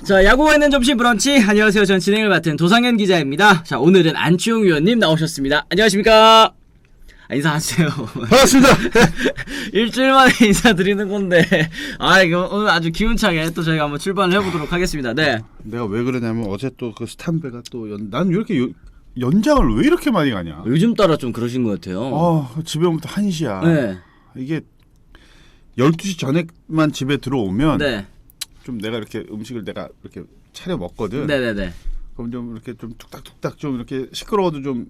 자, 야구가 있는 점심 브런치. 안녕하세요. 전 진행을 맡은 도상현 기자입니다. 자, 오늘은 안치홍 위원님 나오셨습니다. 안녕하십니까? 인사하세요. 반갑습니다. 일주일 만에 인사드리는 건데, 이거 오늘 아주 기운차게 또 저희가 한번 출발을 해보도록 하겠습니다. 네. 내가 왜 그러냐면 어제 또 그 스탄배가 또 난 이렇게 연장을 왜 이렇게 많이 가냐. 요즘 따라 좀 그러신 것 같아요. 집에 오면 또 1시야. 네. 이게 12시 전에만 집에 들어오면 네. 좀 내가 이렇게 음식을 내가 이렇게 차려 먹거든. 네네네. 그럼 좀 이렇게 좀 툭닥툭닥 좀 이렇게 시끄러워도 좀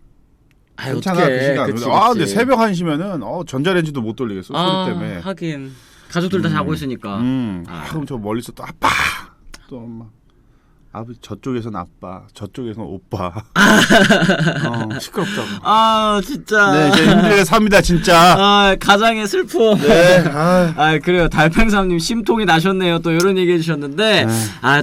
괜찮아 어떡해. 그 시간. 그치. 근데 새벽 1시면은 전자레인지도 못 돌리겠어 소리 때문에. 하긴 가족들 다 자고 있으니까. 그럼 저 멀리서 또 아빠 또 엄마. 아버지 저쪽에선 아빠, 저쪽에선 오빠. 시끄럽다고. 진짜. 네, 이제 힘들게 삽니다, 진짜. 가장의 슬픔. 네. 그래요. 달팽삼님 심통이 나셨네요. 또 이런 얘기 해주셨는데,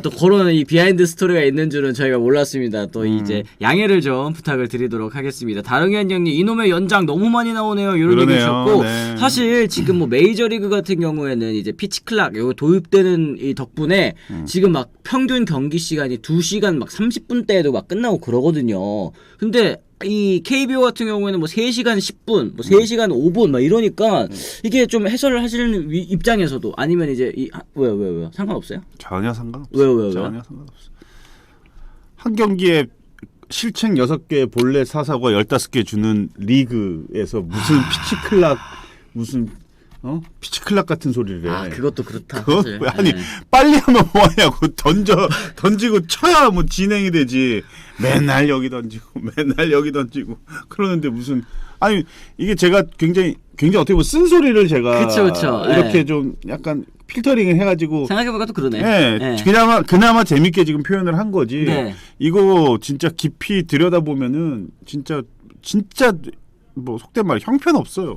또 그런 이 비하인드 스토리가 있는 줄은 저희가 몰랐습니다. 또 이제 양해를 좀 부탁을 드리도록 하겠습니다. 다릉현 형님, 이놈의 연장 너무 많이 나오네요. 이런 얘기 해주셨고, 네. 사실 지금 뭐 메이저리그 같은 경우에는 이제 피치클락 요거 도입되는 이 덕분에 지금 막 평균 경기 시간이 2시간 막 30분대에도 막 끝나고 그러거든요. 근데 이 KBO 같은 경우에는 뭐 3시간 10분, 뭐 3시간 5분 막 이러니까 이게 좀 해설을 하시는 입장에서도 아니면 이제 왜요? 상관없어요? 전혀 상관없어. 왜요? 전혀 상관없어. 한 경기에 실책 6개, 볼넷 4사고 15개 주는 리그에서 무슨 피치클락 무슨 피치클락 같은 소리를 해. 그것도 그렇다. 아니 빨리 하면 뭐하냐고 던지고 쳐야 뭐 진행이 되지. 맨날 여기 던지고 그러는데 무슨 이게 제가 굉장히 어떻게 보면 쓴소리를 제가 그쵸. 이렇게 좀 약간 필터링을 해가지고 생각해보니까 또 그러네. 네. 그나마 재밌게 지금 표현을 한 거지. 네. 이거 진짜 깊이 들여다보면은 진짜 뭐 속된 말 형편없어요.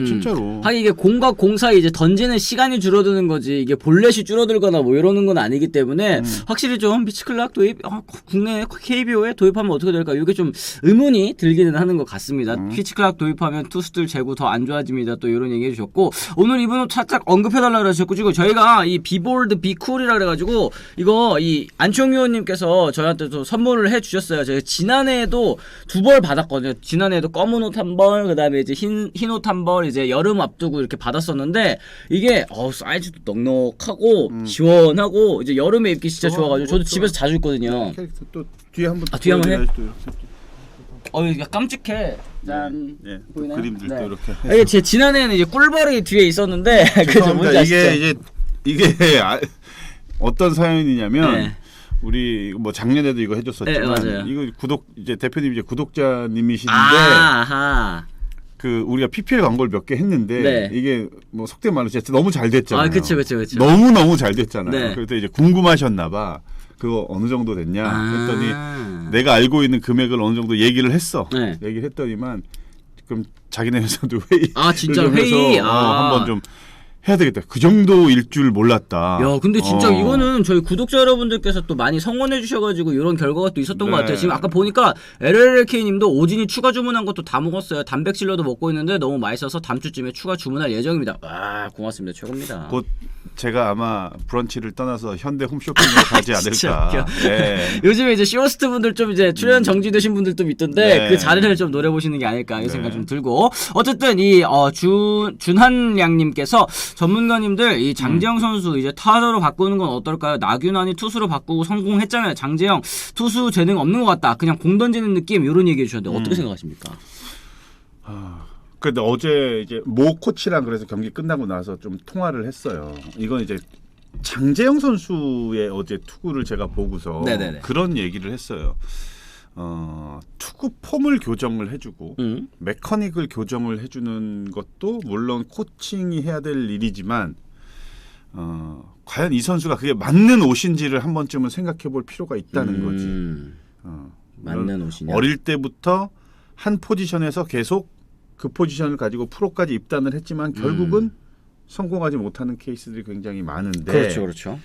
진짜로. 하긴 이게 공과 공 사이 이제 던지는 시간이 줄어드는 거지 이게 볼넷이 줄어들거나 뭐 이러는 건 아니기 때문에 확실히 좀 피치클락 도입 국내 KBO에 도입하면 어떻게 될까 이게 좀 의문이 들기는 하는 것 같습니다. 피치클락 도입하면 투수들 재고 더 안 좋아집니다. 또 이런 얘기 해주셨고 오늘 이분은 살짝 언급해달라 그러셨고 지금 저희가 이 비볼드 비쿨이라 그래가지고 이거 이 안치홍 의원님께서 저희한테 또 선물을 해주셨어요. 제가 지난해에도 2벌 받았거든요. 지난해에도 검은 옷 한 벌, 그 다음에 이제 흰 옷 한 벌, 이제 여름 앞두고 이렇게 받았었는데, 이게, 사이즈도 넉넉하고, 시원하고, 이제 여름에 입기 진짜 좋아가지고, 저도 집에서 자주 입거든요. 캐릭터 또 뒤에 한번 뒤에 한번 해? 이거 깜찍해. 짠. 네, 보이나요? 그림들도 네. 이렇게. 이게 제 지난해에는 이제 꿀벌이 뒤에 있었는데, 그죠? 뭔지 아시죠? 이게 어떤 사연이냐면, 네. 우리 뭐 작년에도 이거 해줬었지만 네, 맞아요. 이거 대표님 이제 구독자님이신데 그 우리가 PPL 광고를 몇 개 했는데 네. 이게 뭐 속된 말로 진짜 너무 잘 됐잖아요. 그쵸. 너무 잘 됐잖아요. 네. 그래서 이제 궁금하셨나봐. 그거 어느 정도 됐냐 했더니 내가 알고 있는 금액을 어느 정도 얘기를 했어. 네. 얘기를 했더니만 그럼 자기네 회사도 회의. 진짜 회의. 한번 좀 해야 되겠다. 그 정도일 줄 몰랐다. 야, 근데 진짜 이거는 저희 구독자 여러분들께서 또 많이 성원해 주셔가지고 이런 결과가 또 있었던 것 같아요. 지금 아까 보니까 LLK님도 오진이 추가 주문한 것도 다 먹었어요. 단백질로도 먹고 있는데 너무 맛있어서 다음 주쯤에 추가 주문할 예정입니다. 고맙습니다. 최고입니다. 곧 제가 아마 브런치를 떠나서 현대 홈쇼핑으로 가지 않을까. 네. 요즘에 이제 쇼호스트 분들 좀 이제 출연 정지되신 분들 좀 있던데 네. 그 자리를 좀 노려보시는 게 아닐까 이 생각 좀 들고 어쨌든 이 준한량님께서 전문가님들 이 장재영 선수 이제 타자로 바꾸는 건 어떨까요? 나균환이 투수로 바꾸고 성공했잖아요. 장재영 투수 재능 없는 것 같다. 그냥 공 던지는 느낌 이런 얘기해 주셨는데 어떻게 생각하십니까? 근데 어제 이제 모 코치랑 그래서 경기 끝나고 나서 좀 통화를 했어요. 이건 이제 장재영 선수의 어제 투구를 제가 보고서 네네네. 그런 얘기를 했어요. 투구 폼을 교정을 해주고 메커닉을 교정을 해주는 것도 물론 코칭이 해야 될 일이지만 과연 이 선수가 그게 맞는 옷인지를 한 번쯤은 생각해볼 필요가 있다는 거지. 맞는 옷이냐? 어릴 때부터 한 포지션에서 계속 그 포지션을 가지고 프로까지 입단을 했지만 결국은 성공하지 못하는 케이스들이 굉장히 많은데. 그렇죠.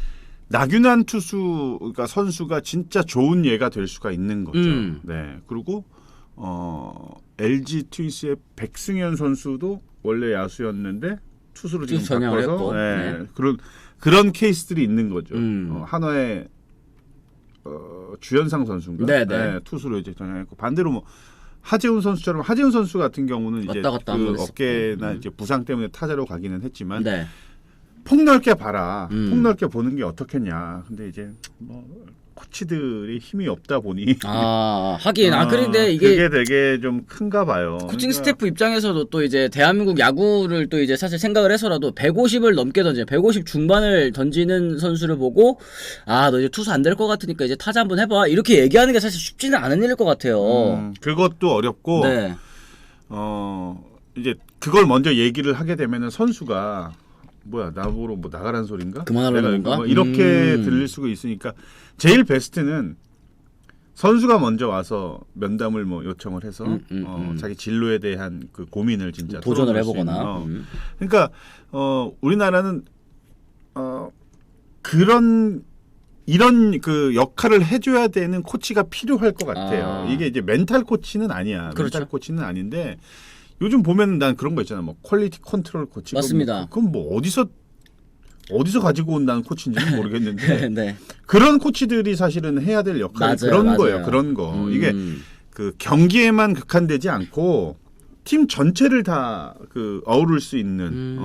나균환 그러니까 선수가 진짜 좋은 예가 될 수가 있는 거죠. 네. 그리고 LG 트윈스의 백승현 선수도 원래 야수였는데 투수로 지금 바꿔서 네. 그런 케이스들이 있는 거죠. 한화의 주현상 선수인가? 네네. 네, 투수로 이제 전향했고 반대로 뭐 하재훈 선수처럼 하재훈 선수 같은 경우는 이제 왔다 갔다 그 한번 어깨나 이제 부상 때문에 타자로 가기는 했지만 네. 폭넓게 봐라. 폭넓게 보는 게 어떻겠냐. 근데 이제 뭐 코치들이 힘이 없다 보니 하긴 그런데 이게 그게 되게 좀 큰가 봐요. 코칭 스태프 입장에서도 또 이제 대한민국 야구를 또 이제 사실 생각을 해서라도 150을 넘게 던지는 150 중반을 던지는 선수를 보고 너 이제 투수 안 될 것 같으니까 이제 타자 한번 해봐 이렇게 얘기하는 게 사실 쉽지는 않은 일일 것 같아요. 그것도 어렵고 네. 이제 그걸 먼저 얘기를 하게 되면은 선수가 뭐야 나보러 뭐 나가라는 소린가? 그만하라는 건가? 뭐 이렇게 들릴 수가 있으니까 제일 베스트는 선수가 먼저 와서 면담을 뭐 요청을 해서 자기 진로에 대한 그 고민을 진짜 도전을 털어놓을 수 해보거나. 있는, 그러니까 우리나라는 그런 이런 그 역할을 해줘야 되는 코치가 필요할 것 같아요. 이게 이제 멘탈 코치는 아니야. 그렇죠. 멘탈 코치는 아닌데 요즘 보면 난 그런 거 있잖아. 뭐 퀄리티 컨트롤 코치. 맞습니다. 그럼 뭐 어디서 가지고 온다는 코치인지는 모르겠는데 네. 그런 코치들이 사실은 해야 될 역할이 그런 거예요. 그런 거. 이게 그 경기에만 국한되지 않고 팀 전체를 다 그 어우를 수 있는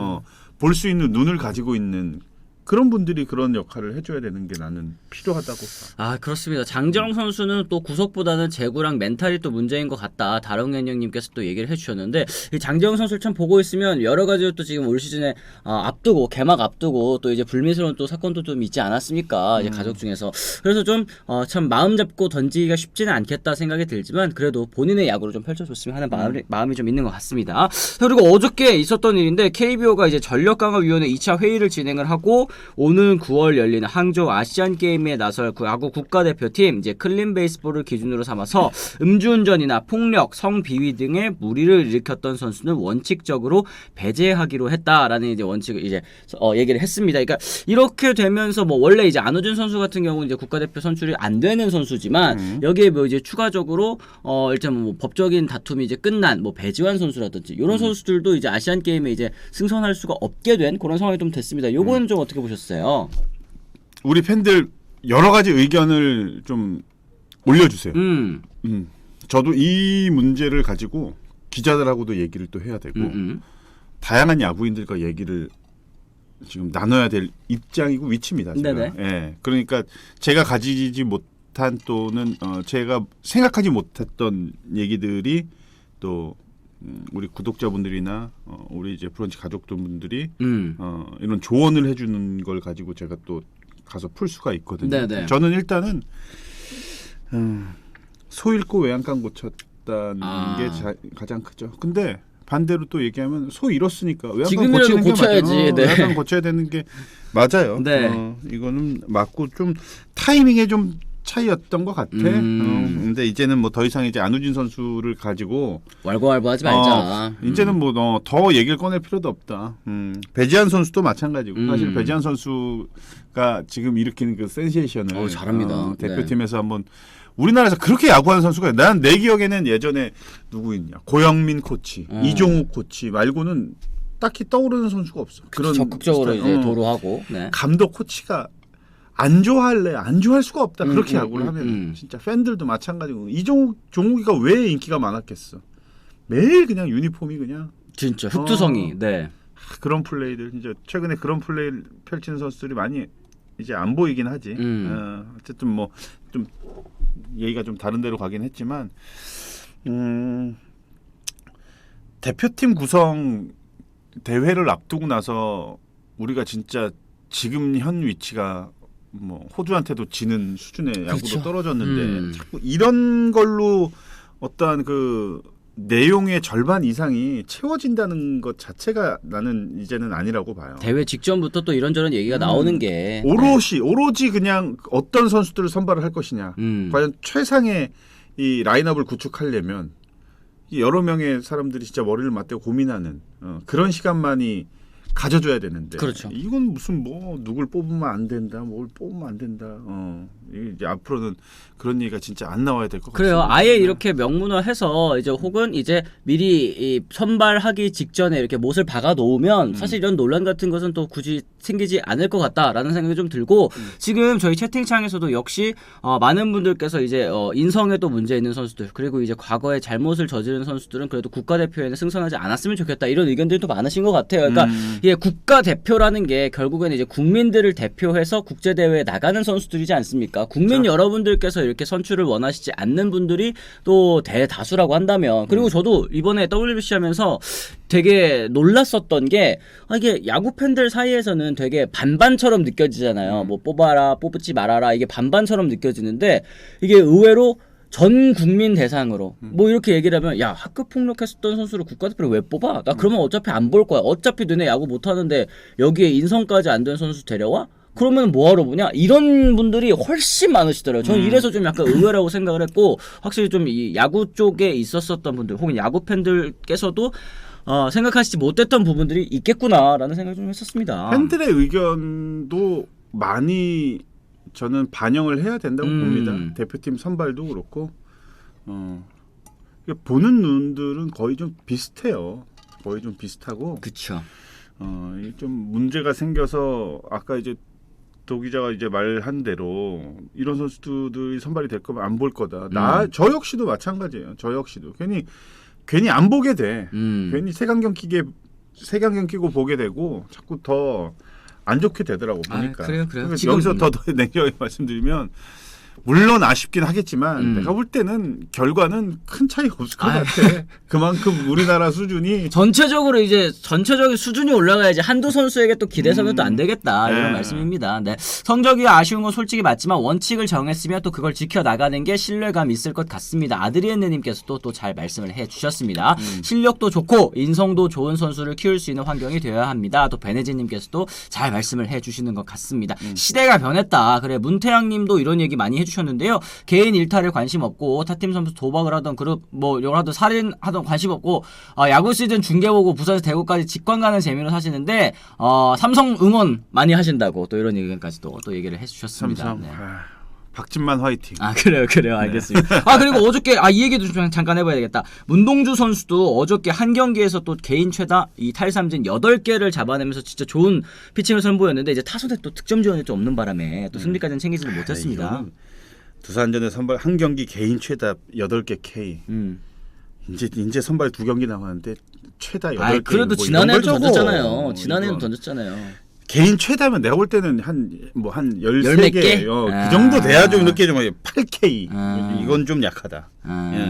볼 수 있는 눈을 가지고 있는 그런 분들이 그런 역할을 해줘야 되는 게 나는 필요하다고 봐. 그렇습니다. 장정 선수는 또 구속보다는 제구랑 멘탈이 또 문제인 것 같다. 다롱현 형님께서 또 얘기를 해주셨는데 이 장정 선수를 참 보고 있으면 여러 가지로 또 지금 올 시즌에 앞두고 개막 앞두고 또 이제 불미스러운 또 사건도 좀 있지 않았습니까? 이제 가족 중에서 그래서 좀 참 마음 잡고 던지기가 쉽지는 않겠다 생각이 들지만 그래도 본인의 야구를 좀 펼쳐줬으면 하는 마음이 좀 있는 것 같습니다. 그리고 어저께 있었던 일인데 KBO가 이제 전력강화위원회 2차 회의를 진행을 하고 오늘 9월 열리는 항저우 아시안게임에 나설 야구 국가대표팀 이제 클린 베이스볼을 기준으로 삼아서 음주운전이나 폭력, 성비위 등의 무리를 일으켰던 선수는 원칙적으로 배제하기로 했다라는 이제 원칙을 이제 얘기를 했습니다. 그러니까 이렇게 되면서 뭐 원래 이제 안우진 선수 같은 경우는 이제 국가대표 선출이 안 되는 선수지만 여기에 뭐 이제 추가적으로 일단 뭐 법적인 다툼이 이제 끝난 뭐 배지환 선수라든지 이런 선수들도 이제 아시안 게임에 이제 승선할 수가 없게 된 그런 상황이 좀 됐습니다. 요거는 좀 어떻게 보셨어요? 우리 팬들 여러 가지 의견을 좀 올려주세요. 저도 이 문제를 가지고 기자들하고도 얘기를 또 해야 되고 다양한 야구인들과 얘기를 지금 나눠야 될 입장이고 위치입니다. 제가. 예, 그러니까 제가 가지지 못한 또는 제가 생각하지 못했던 얘기들이 또 우리 구독자분들이나 우리 이제 브런치 가족분들이 이런 조언을 해주는 걸 가지고 제가 또 가서 풀 수가 있거든요. 네네. 저는 일단은 소 잃고 외양간 고쳤다는 게 가장 크죠. 근데 반대로 또 얘기하면 소 잃었으니까 외양간 고치는 고쳐야지. 게 맞아요. 네. 외양간 고쳐야 되는 게 맞아요. 네. 이거는 맞고 좀 타이밍에 좀 차이였던 것 같아. 근데 이제는 뭐 더 이상 이제 안우진 선수를 가지고 왈가왈부하지 말자. 이제는 뭐 더 얘기를 꺼낼 필요도 없다. 배지한 선수도 마찬가지고 사실 배지한 선수가 지금 일으키는 그 센세이션을 잘합니다. 대표팀에서 한번 우리나라에서 그렇게 야구하는 선수가 난 내 기억에는 예전에 누구 있냐 고영민 코치, 이종욱 코치 말고는 딱히 떠오르는 선수가 없어. 그런 적극적으로 스타일. 이제 도루하고 감독 코치가 안 좋아할래? 안 좋아할 수가 없다. 그렇게 야구를 하면 진짜 팬들도 마찬가지고 종욱이가 왜 인기가 많았겠어? 매일 그냥 유니폼이 그냥 진짜 흑투성이 그런 플레이들 이제 최근에 그런 플레이를 펼치는 선수들이 많이 이제 안 보이긴 하지. 어쨌든 뭐 좀 얘기가 좀 다른 데로 가긴 했지만 대표팀 구성 대회를 앞두고 나서 우리가 진짜 지금 현 위치가 뭐 호주한테도 지는 수준의 야구로 그렇죠. 떨어졌는데 자꾸 이런 걸로 어떠한 그 내용의 절반 이상이 채워진다는 것 자체가 나는 이제는 아니라고 봐요. 대회 직전부터 또 이런저런 얘기가 나오는 게 오로지 그냥 어떤 선수들을 선발을 할 것이냐. 과연 최상의 이 라인업을 구축하려면 여러 명의 사람들이 진짜 머리를 맞대고 고민하는 그런 시간만이 가져줘야 되는데 그렇죠. 이건 무슨 뭐 누굴 뽑으면 안 된다, 뭘 뽑으면 안 된다. 이제 앞으로는 그런 얘기가 진짜 안 나와야 될 것 같아요. 그래요. 아예 이렇게 명문화해서 이제 혹은 이제 미리 이 선발하기 직전에 이렇게 못을 박아 놓으면 사실 이런 논란 같은 것은 또 굳이 생기지 않을 것 같다라는 생각이 좀 들고 지금 저희 채팅창에서도 역시 많은 분들께서 이제 인성에 또 문제 있는 선수들 그리고 이제 과거에 잘못을 저지른 선수들은 그래도 국가대표에는 승선하지 않았으면 좋겠다 이런 의견들이 또 많으신 것 같아요. 그러니까 이게 국가대표라는 게 결국에는 이제 국민들을 대표해서 국제대회에 나가는 선수들이지 않습니까? 국민 여러분들께서 이렇게 선출을 원하시지 않는 분들이 또 대다수라고 한다면 그리고 저도 이번에 WBC 하면서 되게 놀랐었던 게 이게 야구 팬들 사이에서는 되게 반반처럼 느껴지잖아요. 뭐 뽑아라 뽑지 말아라 이게 반반처럼 느껴지는데 이게 의외로 전 국민 대상으로 뭐 이렇게 얘기를 하면 야 학교 폭력했었던 선수를 국가대표로 왜 뽑아? 나 그러면 어차피 안 볼 거야. 어차피 너네 야구 못하는데 여기에 인성까지 안 된 선수 데려와? 그러면 뭐하러 보냐? 이런 분들이 훨씬 많으시더라고요. 저는 이래서 좀 약간 의외라고 생각을 했고 확실히 좀 이 야구 쪽에 있었던 분들 혹은 야구 팬들께서도 생각하시지 못했던 부분들이 있겠구나라는 생각을 좀 했었습니다. 팬들의 의견도 많이 저는 반영을 해야 된다고 봅니다. 대표팀 선발도 그렇고 보는 눈들은 거의 좀 비슷해요. 거의 좀 비슷하고 그렇죠. 좀 문제가 생겨서 아까 이제 도 기자가 이제 말한 대로 이런 선수들이 선발이 될 거면 안 볼 거다. 저 역시도 마찬가지예요. 저 역시도 괜히 안 보게 돼. 괜히 색안경 끼고 보게 되고 자꾸 더 안 좋게 되더라고 보니까. 그래요. 여기서 더 냉정하게 말씀드리면 물론 아쉽긴 하겠지만 내가 볼 때는 결과는 큰 차이가 없을 것 같아. 그만큼 우리나라 수준이 전체적으로 이제 전체적인 수준이 올라가야지 한두 선수에게 또 기대서는 또 안 되겠다 이런 말씀입니다. 네. 성적이 아쉬운 건 솔직히 맞지만 원칙을 정했으면 또 그걸 지켜 나가는 게 신뢰감 있을 것 같습니다. 아드리엔느님께서도 또 잘 말씀을 해주셨습니다. 실력도 좋고 인성도 좋은 선수를 키울 수 있는 환경이 되어야 합니다. 또 베네지님께서도 잘 말씀을 해주시는 것 같습니다. 시대가 변했다. 그래 문태양님도 이런 얘기 많이 해주셨는데요. 개인 일탈에 관심 없고 타팀 선수 도박을 하던 그룹 뭐 하던 살인하던 관심 없고 야구 시즌 중계 보고 부산에서 대구까지 직관 가는 재미로 사시는데 삼성 응원 많이 하신다고 또 이런 의견까지도 또 얘기를 해주셨습니다. 삼성. 네. 박진만 화이팅. 그래요 알겠습니다. 그리고 어저께 이 얘기도 좀 잠깐 해봐야 되겠다. 문동주 선수도 어저께 한 경기에서 또 개인 최다 이 탈삼진 8개를 잡아내면서 진짜 좋은 피칭을 선보였는데 이제 타선에 또 득점 지원이 좀 없는 바람에 또 승리까지는 챙기지는 못했습니다. 두산전에 선발 한 경기 개인 최다 8개 K. 이제 선발 2경기 남았는데 최다 8개. 그래도 뭐 지난해도 던졌잖아요. 지난해는 던졌잖아요. 개인 최다면 내가 볼 때는 한 13개 그 정도 아. 돼야 좀 이렇게 좀 8K. 이건 좀 약하다.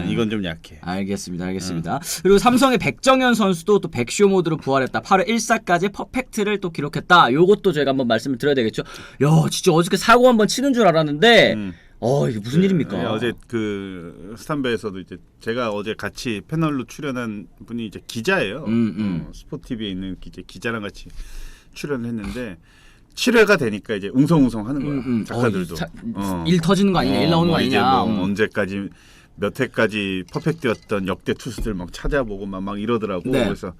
이건 좀 약해. 알겠습니다. 그리고 삼성의 백정현 선수도 또 백쇼 모드로 부활했다. 8회 1사까지 퍼펙트를 또 기록했다. 요것도 제가 한번 말씀을 드려야 되겠죠. 야, 진짜 어저께 사고 한번 치는 줄 알았는데 이게 무슨 일입니까? 어제 그 스탄배에서도 이제 제가 어제 같이 패널로 출연한 분이 이제 기자예요. 스포티비에 있는 기자랑 같이 출연을 했는데 7회가 되니까 이제 웅성웅성 하는 거야. 작가들도. 일 터지는 거 아니냐? 일 나오는 거 아니냐? 뭐 언제까지 몇 회까지 퍼펙트였던 역대 투수들 막 찾아보고 막 이러더라고. 네. 그래서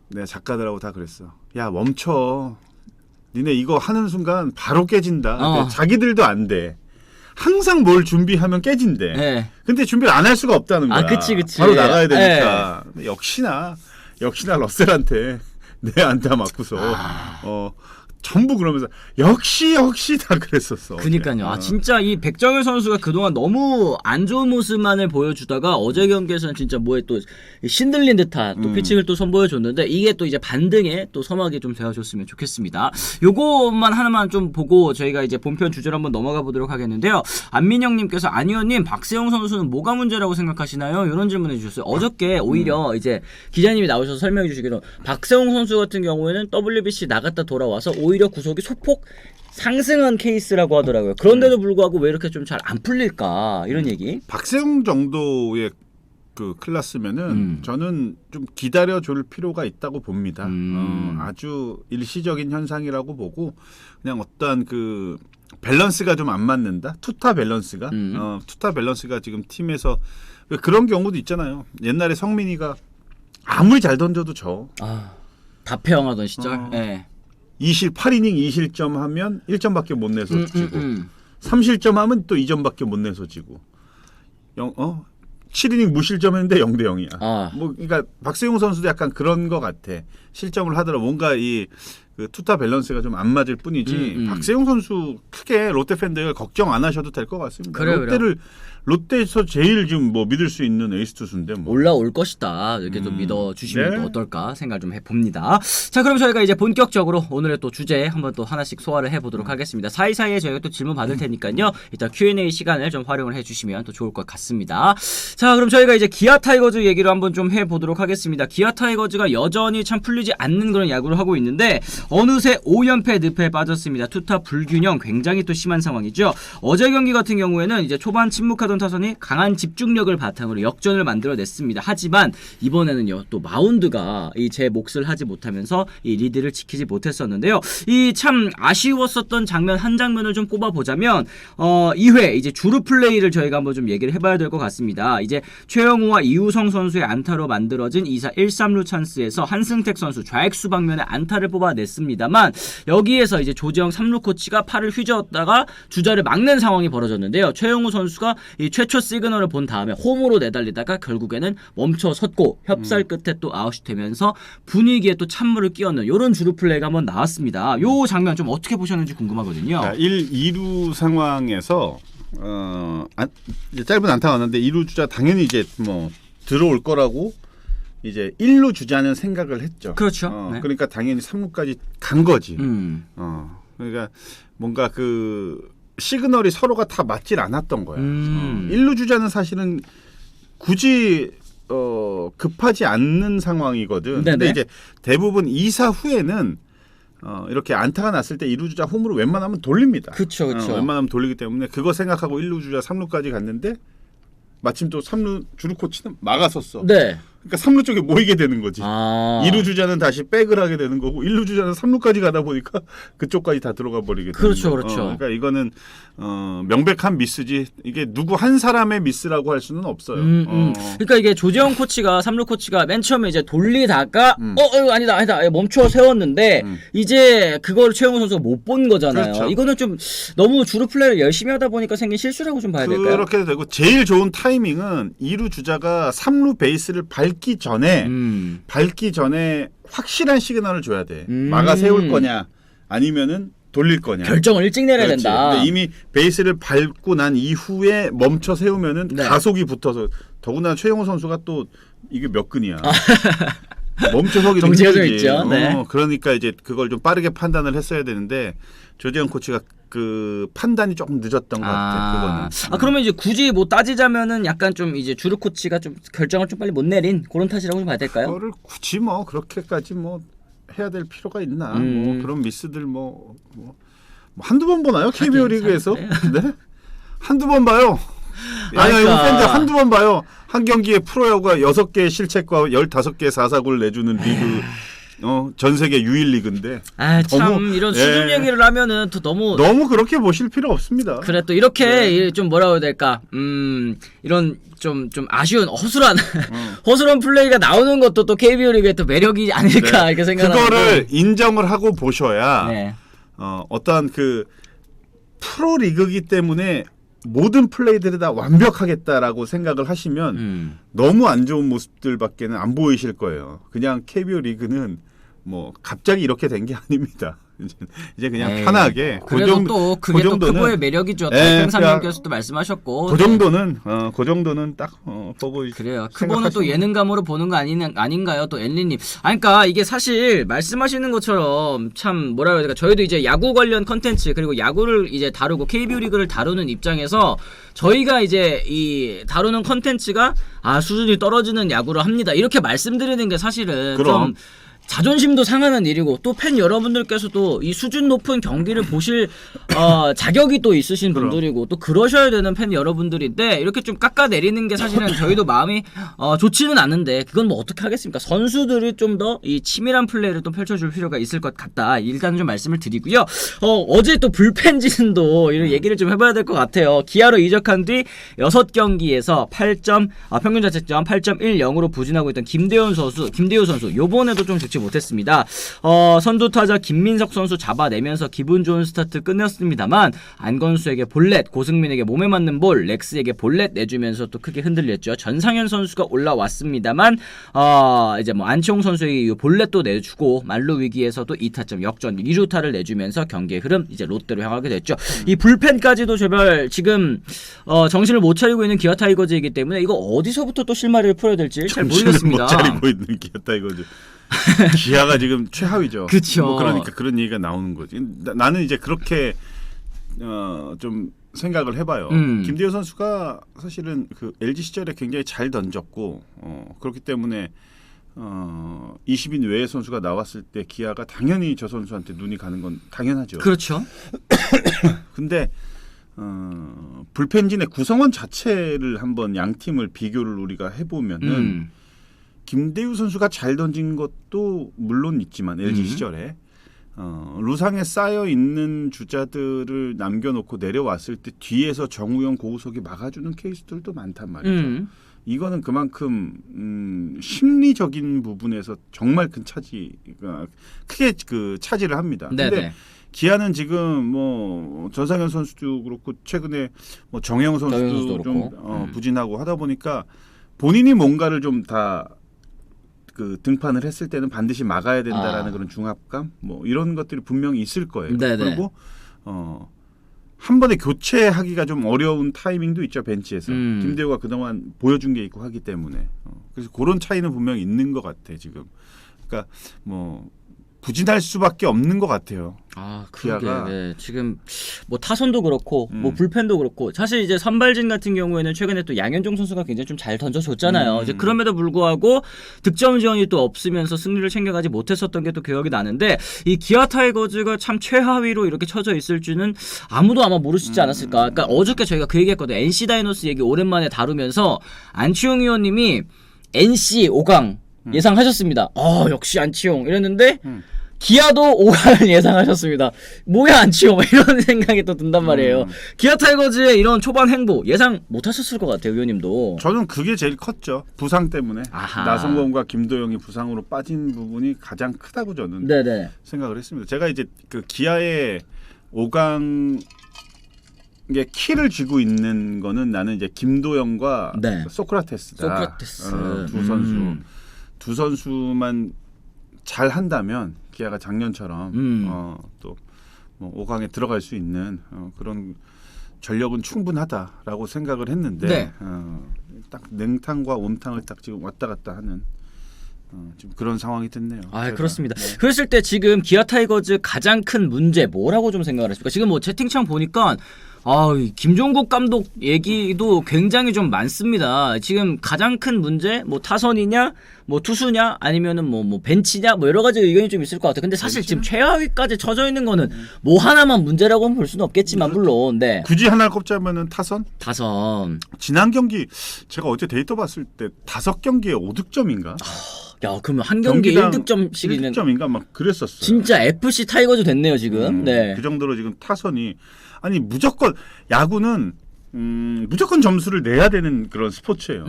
내가 작가들하고 다 그랬어. 야 멈춰. 니네 이거 하는 순간 바로 깨진다. 근데 자기들도 안 돼. 항상 뭘 준비하면 깨진대. 네. 근데 준비를 안 할 수가 없다는 거야. 그치. 바로 나가야 되니까. 근데 역시나 러셀한테 내 안타 맞고서 전부 그러면서 역시 다 그랬었어. 그니까요. 진짜 이 백정현 선수가 그동안 너무 안 좋은 모습만을 보여주다가 어제 경기에서는 진짜 뭐에 또 신들린 듯한 또 피칭을 또 선보여줬는데 이게 또 이제 반등에 또 서막이 좀 되어줬으면 좋겠습니다. 요것만 하나만 좀 보고 저희가 이제 본편 주제로 한번 넘어가 보도록 하겠는데요. 안민영님께서 안의원님 박세영 선수는 뭐가 문제라고 생각하시나요? 이런 질문을 주셨어요. 어저께 오히려 이제 기자님이 나오셔서 설명해 주시기로 박세영 선수 같은 경우에는 WBC 나갔다 돌아와서 오히려 구속이 소폭 상승한 케이스라고 하더라고요. 그런데도 불구하고 왜 이렇게 좀 잘 안 풀릴까 이런 얘기. 박세웅 정도의 그 클래스면은 저는 좀 기다려줄 필요가 있다고 봅니다. 아주 일시적인 현상이라고 보고 그냥 어떠한 그 밸런스가 좀 안 맞는다. 투타 밸런스가 지금 팀에서 그런 경우도 있잖아요. 옛날에 성민이가 아무리 잘 던져도 다패영하던 시절. 네. 8이닝 2실점 하면 1점밖에 못 내서 지고 3실점하면 또 2점밖에 못 내서 지고 7이닝 무실점했는데 0대 0이야. 뭐 그러니까 박세웅 선수도 약간 그런 것 같아. 실점을 하더라도 뭔가 그 투타 밸런스가 좀 안 맞을 뿐이지. 박세웅 선수 크게 롯데 팬들 걱정 안 하셔도 될 것 같습니다. 롯데에서 제일 지금 뭐 믿을 수 있는 에이스 투수인데 뭐. 올라올 것이다. 이렇게 좀 믿어주시면 또 어떨까 생각을 좀 해봅니다. 자, 그럼 저희가 이제 본격적으로 오늘의 또 주제 한번 또 하나씩 소화를 해보도록 하겠습니다. 사이사이에 저희가 또 질문 받을 테니까요. 일단 Q&A 시간을 좀 활용을 해주시면 또 좋을 것 같습니다. 자, 그럼 저희가 이제 기아 타이거즈 얘기를 한번 좀 해보도록 하겠습니다. 기아 타이거즈가 여전히 참 풀리지 않는 그런 야구를 하고 있는데 어느새 5연패 늪에 빠졌습니다. 투타 불균형 굉장히 또 심한 상황이죠. 어제 경기 같은 경우에는 이제 초반 침묵하던 타선이 강한 집중력을 바탕으로 역전을 만들어냈습니다. 하지만 이번에는요 또 마운드가 제 몫을 하지 못하면서 이 리드를 지키지 못했었는데요. 이 참 아쉬웠었던 장면 한 장면을 좀 꼽아보자면 2회 이제 주루 플레이를 저희가 한번 좀 얘기를 해봐야 될 것 같습니다. 이제 최영우와 이우성 선수의 안타로 만들어진 2사 1-3루 찬스에서 한승택 선수 좌익수 방면에 안타를 뽑아냈습니다만 여기에서 이제 조재영 3루 코치가 팔을 휘저었다가 주자를 막는 상황이 벌어졌는데요. 최영우 선수가 이 최초 시그널을 본 다음에 홈으로 내달리다가 결국에는 멈춰섰고 협살 끝에 또 아웃이 되면서 분위기에 또 찬물을 끼얹는 이런 주루 플레이가 한번 나왔습니다. 요 장면 좀 어떻게 보셨는지 궁금하거든요. 1-2루 상황에서 이제 짧은 안타가 왔는데 2루 주자 당연히 이제 뭐 들어올 거라고 이제 1루 주자는 생각을 했죠. 그렇죠. 네. 그러니까 당연히 3루까지 간 거지. 그러니까 뭔가 그 시그널이 서로가 다 맞질 않았던 거야. 1루 주자는 사실은 굳이 급하지 않는 상황이거든. 근데 이제 대부분 2사 후에는 이렇게 안타가 났을 때 2루 주자 홈으로 웬만하면 돌립니다. 그렇죠. 웬만하면 돌리기 때문에 그거 생각하고 1루 주자 3루까지 갔는데 마침 또 3루 주루 코치는 막았었어. 네. 그러니까 3루 쪽에 모이게 되는 거지. 2루 주자는 다시 백을 하게 되는 거고 1루 주자는 3루까지 가다 보니까 그쪽까지 다 들어가 버리게 되는 그렇죠. 거예요. 그렇죠. 그러니까 이거는 명백한 미스지. 이게 누구 한 사람의 미스라고 할 수는 없어요. 그러니까 이게 조재영 코치가 3루 코치가 맨 처음에 이제 돌리다가 아니다 멈춰 세웠는데 이제 그걸 최영우 선수가 못 본 거잖아요. 그렇죠. 이거는 좀 너무 주루 플레이를 열심히 하다 보니까 생긴 실수라고 좀 봐야 될까요? 그렇게 되고 제일 좋은 타이밍은 2루 주자가 3루 베이스를 밟기 전에 확실한 시그널을 줘야 돼. 막아 세울 거냐 아니면은 돌릴 거냐. 결정을 일찍 내려야 그렇지. 된다. 근데 이미 베이스를 밟고 난 이후에 멈춰 세우면은 네. 가속이 붙어서 더구나 최영호 선수가 또 이게 몇 근이야. 멈춰서기 정지가 좀 있죠. 네. 그러니까 이제 그걸 좀 빠르게 판단을 했어야 되는데 조재영 코치가 그 판단이 조금 늦었던 것 같아. 그거는. 그러면 이제 굳이 뭐 따지자면은 약간 좀 이제 주루 코치가 좀 결정을 좀 빨리 못 내린 그런 탓이라고 좀 봐야 될까요? 그거를 굳이 뭐 그렇게까지 뭐 해야 될 필요가 있나? 뭐 그런 미스들 뭐 한두 번 보나요? KBO 리그에서? 네? 한두 번 봐요. 아니 팬들 한두 번 봐요. 한 경기에 프로야구가 6개의 실책과 15개의 사사구를 내주는 리그. 전 세계 유일 리그인데. 참 이런 수준 얘기를 하면은 또 너무 그렇게 보실 필요 없습니다. 그래 또 이렇게 좀 뭐라고 해야 될까? 이런 좀 아쉬운 허술한 플레이가 나오는 것도 또 KBO 리그의 또 매력이 아닐까 이렇게 생각합니다. 그거를 인정을 하고 보셔야 어떠한 그 프로 리그이기 때문에 모든 플레이들이 다 완벽하겠다라고 생각을 하시면 너무 안 좋은 모습들밖에는 안 보이실 거예요. 그냥 KBO 리그는 뭐 갑자기 이렇게 된 게 아닙니다. 이제 그냥 편하게 그래도 또 그게 또 크보의 매력이죠. 달팽삼님께서도 말씀하셨고 그 정도는 딱 보고 그래요. 크보는 또 예능감으로 보는 거 아닌가요? 또 엘리님. 그러니까 이게 사실 말씀하시는 것처럼 참 뭐라 해야 될까? 저희도 이제 야구 관련 컨텐츠 그리고 야구를 이제 다루고 KBO 리그를 다루는 입장에서 저희가 이제 이 다루는 컨텐츠가 수준이 떨어지는 야구를 합니다. 이렇게 말씀드리는 게 사실은 좀 자존심도 상하는 일이고 또 팬 여러분들께서도 이 수준 높은 경기를 보실 자격이 또 있으신 분들이고 또 그러셔야 되는 팬 여러분들인데 이렇게 좀 깎아내리는 게 사실은 저희도 마음이 좋지는 않은데 그건 뭐 어떻게 하겠습니까? 선수들이 좀 더 이 치밀한 플레이를 또 펼쳐줄 필요가 있을 것 같다. 일단 좀 말씀을 드리고요. 어제 또 불펜진도 이런 얘기를 좀 해봐야 될 것 같아요. 기아로 이적한 뒤 6경기에서 평균 자책점 8.10으로 부진하고 있던 김대호 선수 요번에도 좀 죽지 못했습니다. 선두 타자 김민석 선수 잡아내면서 기분 좋은 스타트 끝냈습니다만 안건수에게 볼넷, 고승민에게 몸에 맞는 볼, 렉스에게 볼넷 내주면서 또 크게 흔들렸죠. 전상현 선수가 올라왔습니다만 이제 뭐 안치홍 선수에게 볼넷도 내주고 만루 위기에서도 2타점 역전 2루타를 내주면서 경기의 흐름 이제 롯데로 향하게 됐죠. 이 불펜까지도 제발 지금 정신을 못 차리고 있는 기아 타이거즈이기 때문에 이거 어디서부터 또 실마리를 풀어야 될지 잘 모르겠습니다. 못 차리고 있는 기아 타이거즈. 기아가 지금 최하위죠. 그렇죠. 뭐 그러니까 그런 얘기가 나오는 거지. 나는 이제 그렇게 좀 생각을 해봐요. 김대호 선수가 사실은 그 LG 시절에 굉장히 잘 던졌고 그렇기 때문에 20인 외의 선수가 나왔을 때 기아가 당연히 저 선수한테 눈이 가는 건 당연하죠. 그렇죠. 근데 불펜진의 구성원 자체를 한번 양 팀을 비교를 우리가 해보면은 김대유 선수가 잘 던진 것도 물론 있지만 LG 시절에 루상에 쌓여 있는 주자들을 남겨놓고 내려왔을 때 뒤에서 정우영, 고우석이 막아주는 케이스들도 많단 말이죠. 이거는 그만큼 심리적인 부분에서 정말 큰 차지가 크게 그 차지를 합니다. 근데 기아는 지금 뭐 전상현 선수도 그렇고 최근에 뭐 정영 선수도 좀 부진하고 하다 보니까 본인이 뭔가를 좀 다 그 등판을 했을 때는 반드시 막아야 된다라는 그런 중압감 뭐 이런 것들이 분명히 있을 거예요. 그리고 한 번에 교체하기가 좀 어려운 타이밍도 있죠, 벤치에서. 김대우가 그동안 보여준 게 있고 하기 때문에. 그래서 그런 차이는 분명히 있는 것 같아 지금. 그러니까 뭐 부진할 수밖에 없는 것 같아요. 그러게. 네. 지금 뭐 타선도 그렇고 뭐 불펜도 그렇고 사실 이제 선발진 같은 경우에는 최근에 또 양현종 선수가 굉장히 좀 잘 던져줬잖아요. 이제 그럼에도 불구하고 득점 지원이 또 없으면서 승리를 챙겨가지 못했었던 게 또 기억이 나는데 이 기아 타이거즈가 참 최하위로 이렇게 쳐져 있을 줄은 아무도 아마 모르시지 않았을까. 그러니까 어저께 저희가 그 얘기했거든요. NC 다이노스 얘기 오랜만에 다루면서 안치홍 의원님이 NC 5강 예상하셨습니다. 역시 안치홍 이랬는데 기아도 5강을 예상하셨습니다. 뭐야 안치홍 이런 생각이 또 든단 말이에요. 기아 타이거즈의 이런 초반 행보 예상 못하셨을 것 같아요. 의원님도. 저는 그게 제일 컸죠. 부상 때문에. 나성범과 김도영이 부상으로 빠진 부분이 가장 크다고 저는 생각을 했습니다. 제가 이제 그 기아의 5강의 키를 쥐고 있는 거는 나는 이제 김도영과 소크라테스다. 두 선수만 잘 한다면 기아가 작년처럼 또 뭐 5강에 들어갈 수 있는 그런 전력은 충분하다라고 생각을 했는데 딱 냉탕과 온탕을 딱 지금 왔다 갔다 하는 지금 그런 상황이 됐네요. 그렇습니다. 그랬을 때 지금 기아 타이거즈 가장 큰 문제 뭐라고 좀 생각을 하십니까? 지금 뭐 채팅창 보니까 김종국 감독 얘기도 굉장히 좀 많습니다. 지금 가장 큰 문제 뭐 타선이냐, 뭐 투수냐, 아니면은 뭐 벤치냐, 뭐 여러 가지 의견이 좀 있을 것 같아요. 근데 사실 지금 최하위까지 쳐져 있는 거는 뭐 하나만 문제라고는 볼 수는 없겠지만 물론. 굳이 하나를 꼽자면은 타선. 지난 경기 제가 어제 데이터 봤을 때 5경기에 5득점인가? 야, 그러면 한 경기에 1득점씩 있는 1득점인가 막 그랬었어요. 진짜 FC 타이거즈 됐네요, 지금. 그 정도로 지금 타선이 아니 무조건 야구는 무조건 점수를 내야 되는 그런 스포츠예요.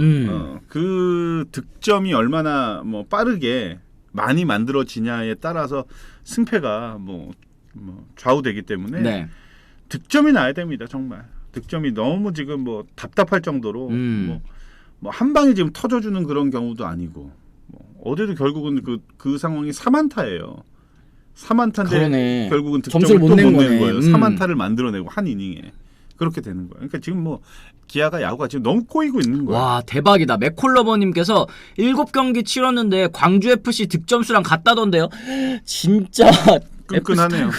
그 득점이 얼마나 뭐 빠르게 많이 만들어지냐에 따라서 승패가 뭐 좌우되기 때문에 득점이 나야 됩니다. 정말 득점이 너무 지금 뭐 답답할 정도로 뭐 한 방에 지금 터져주는 그런 경우도 아니고 어제도 결국은 그 상황이 3안타예요. 3안타인데 결국은 득점을 못 낸 거예요. 3안타를 만들어내고 한 이닝에 그렇게 되는 거예요. 그러니까 지금 뭐 기아가 야구가 지금 너무 꼬이고 있는 거예요. 와 대박이다. 맥콜러버님께서 7경기 치렀는데 광주FC 득점수랑 같다던데요. 진짜 끈끈하네요.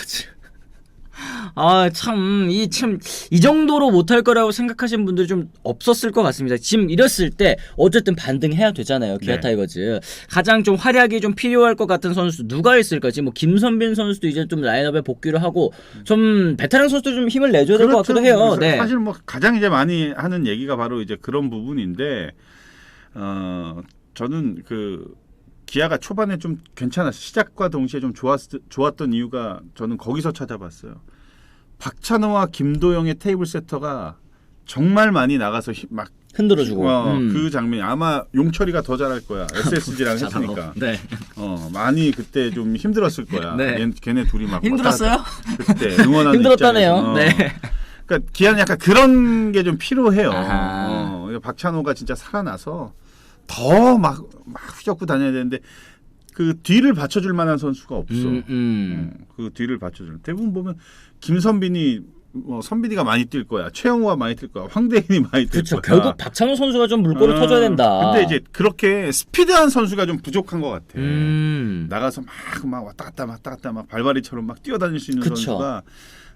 참 이 정도로 못할 거라고 생각하시는 분들이 좀 없었을 것 같습니다. 지금 이랬을 때 어쨌든 반등해야 되잖아요. 기아 타이거즈 가장 좀 활약이 좀 필요할 것 같은 선수 누가 있을까? 지금 뭐 김선빈 선수도 이제 좀 라인업에 복귀를 하고 좀 베테랑 선수도 좀 힘을 내줘야 될 것 같기도 해요. 사실 뭐 가장 이제 많이 하는 얘기가 바로 이제 그런 부분인데 저는 그 기아가 초반에 좀 괜찮았어요. 시작과 동시에 좀 좋았던 이유가 저는 거기서 찾아봤어요. 박찬호와 김도영의 테이블 세터가 정말 많이 나가서 막 흔들어주고. 그 장면이 아마 용철이가 더 잘할 거야. SSG랑 했으니까. 네. 많이 그때 좀 힘들었을 거야. 네. 걔네 둘이 막 힘들었어요? 그때 응원하는 힘들었다네요. 네. 그러니까 기아는 약간 그런 게 좀 필요해요. 아하. 박찬호가 진짜 살아나서 더 막 휘젓고 다녀야 되는데 그 뒤를 받쳐줄 만한 선수가 없어. 그 뒤를 받쳐줄. 대부분 보면 김선빈이 선빈이가 많이 뛸 거야. 최영우가 많이 뛸 거야. 황대인이 많이 뛸 그렇죠. 거야. 결국 박찬호 선수가 좀 물꼬를 터줘야 된다. 근데 이제 그렇게 스피드한 선수가 좀 부족한 것 같아. 나가서 막 왔다 갔다 막 발바리처럼 막 뛰어다닐 수 있는 그쵸. 선수가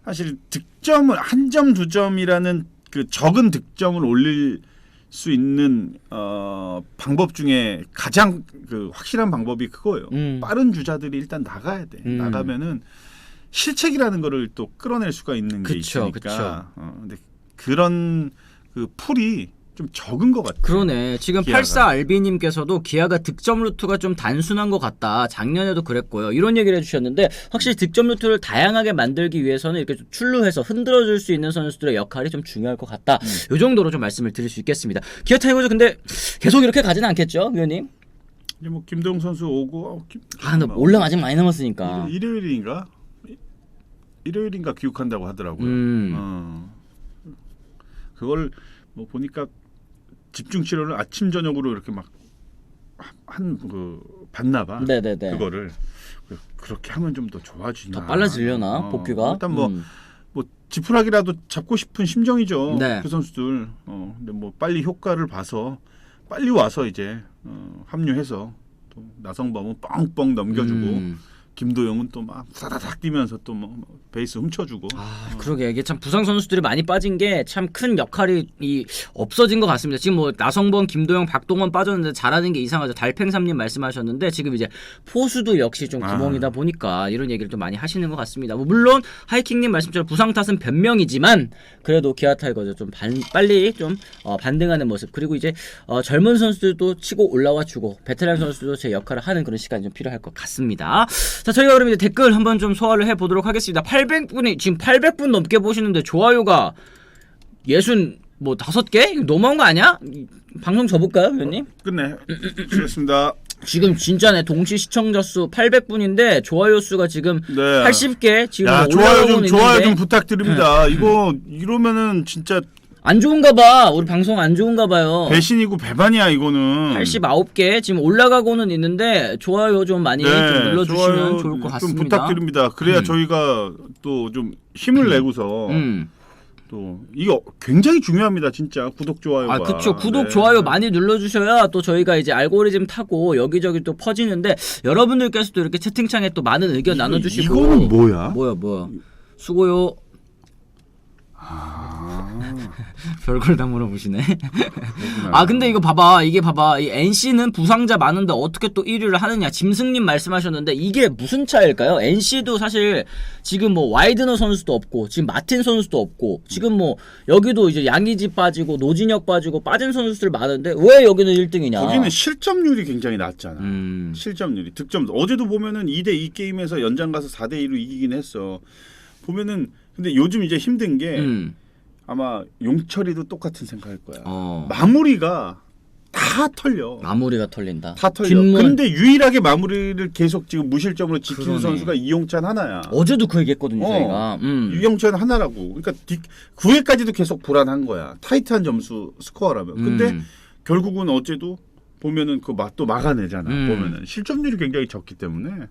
사실 득점을 한 점, 두 점이라는 그 적은 득점을 올릴 수 있는 방법 중에 가장 그 확실한 방법이 그거예요. 빠른 주자들이 일단 나가야 돼. 나가면은 실책이라는 거를 또 끌어낼 수가 있는 게 있으니까. 근데 그런 그 풀이 좀 적은 것 같아요. 그러네. 지금 기아가. 84RB님께서도 기아가 득점 루트가 좀 단순한 것 같다. 작년에도 그랬고요. 이런 얘기를 해주셨는데 확실히 득점 루트를 다양하게 만들기 위해서는 이렇게 좀 출루해서 흔들어줄 수 있는 선수들의 역할이 좀 중요할 것 같다. 이 정도로 좀 말씀을 드릴 수 있겠습니다. 기아 타이거즈 근데 계속 이렇게 가지는 않겠죠, 위원님? 이제 뭐 김도영 선수 오고 너 올라가 아직 많이 남았으니까. 일요일인가 귀국한다고 하더라고요. 그걸 뭐 보니까 집중 치료를 아침 저녁으로 이렇게 막 봤나 봐. 네네네. 그거를 그렇게 하면 좀 더 좋아지나. 더 빨라지려나 복귀가? 일단 뭐 지푸라기라도 잡고 싶은 심정이죠. 네. 그 선수들. 근데 뭐 빨리 효과를 봐서 빨리 와서 이제 합류해서 또 나성범은 뻥뻥 넘겨주고. 김도영은 또 막 사다닥 뛰면서 또 뭐 베이스 훔쳐주고. 그러게 이게 참 부상 선수들이 많이 빠진 게 참 큰 역할이 없어진 것 같습니다. 지금 뭐 나성범, 김도영, 박동원 빠졌는데 잘하는 게 이상하죠. 달팽삼님 말씀하셨는데 지금 이제 포수도 역시 좀 구멍이다 보니까 이런 얘기를 좀 많이 하시는 것 같습니다. 뭐 물론 하이킹님 말씀처럼 부상 탓은 변명이지만 그래도 기아 타이거즈 좀 빨리 좀 반등하는 모습 그리고 이제 젊은 선수들도 치고 올라와주고 베테랑 선수도 제 역할을 하는 그런 시간이 좀 필요할 것 같습니다. 자, 저희가 그럼 이제 댓글 한번 좀 소화를 해보도록 하겠습니다. 800분이 지금 800분 넘게 보시는데 좋아요가 65개? 이거 너무한 거 아니야? 방송 접을까요, 위원님? 끝내. 수고했습니다. 지금 진짜네. 동시 시청자 수 800분인데 좋아요 수가 지금 80개 지금 올라가고 좋아요 좀 부탁드립니다. 이거 이러면은 진짜 안 좋은가 봐. 우리 방송 안 좋은가 봐요. 배신이고 배반이야 이거는. 89개 지금 올라가고는 있는데 좋아요 좀 많이 좀 눌러주시면 좋을 것 같습니다. 좀 부탁드립니다. 그래야 저희가 또 좀 힘을 내고서 또 이거 굉장히 중요합니다. 진짜 구독 좋아요가. 그렇죠. 구독 좋아요 많이 눌러주셔야 또 저희가 이제 알고리즘 타고 여기저기 또 퍼지는데 여러분들께서도 이렇게 채팅창에 또 많은 의견 나눠주시고. 이거는 뭐야? 뭐야? 수고요. 별걸 다 물어보시네. 근데 이거 봐봐. 이 NC는 부상자 많은데 어떻게 또 1위를 하느냐. 짐승님 말씀하셨는데 이게 무슨 차일까요? NC도 사실 지금 뭐 와이드너 선수도 없고 지금 마틴 선수도 없고 지금 뭐 여기도 이제 양의지 빠지고 노진혁 빠지고 빠진 선수들 많은데 왜 여기는 1등이냐. 거기는 실점률이 굉장히 낮잖아. 실점률이. 득점 어제도 보면은 2대2 게임에서 연장 가서 4대2로 이기긴 했어. 보면은 근데 요즘 이제 힘든 게 아마 용철이도 똑같은 생각할 거야. 마무리가 다 털려. 마무리가 털린다. 다 털려. 근데 유일하게 마무리를 계속 지금 무실점으로 지키는 선수가 이용찬 하나야. 어제도 그 얘기했거든요, 저희가. 이용찬 하나라고. 그러니까 9회까지도 계속 불안한 거야. 타이트한 점수 스코어라면. 근데 결국은 어제도 보면은 그 또 막아내잖아. 보면은 실점률이 굉장히 적기 때문에.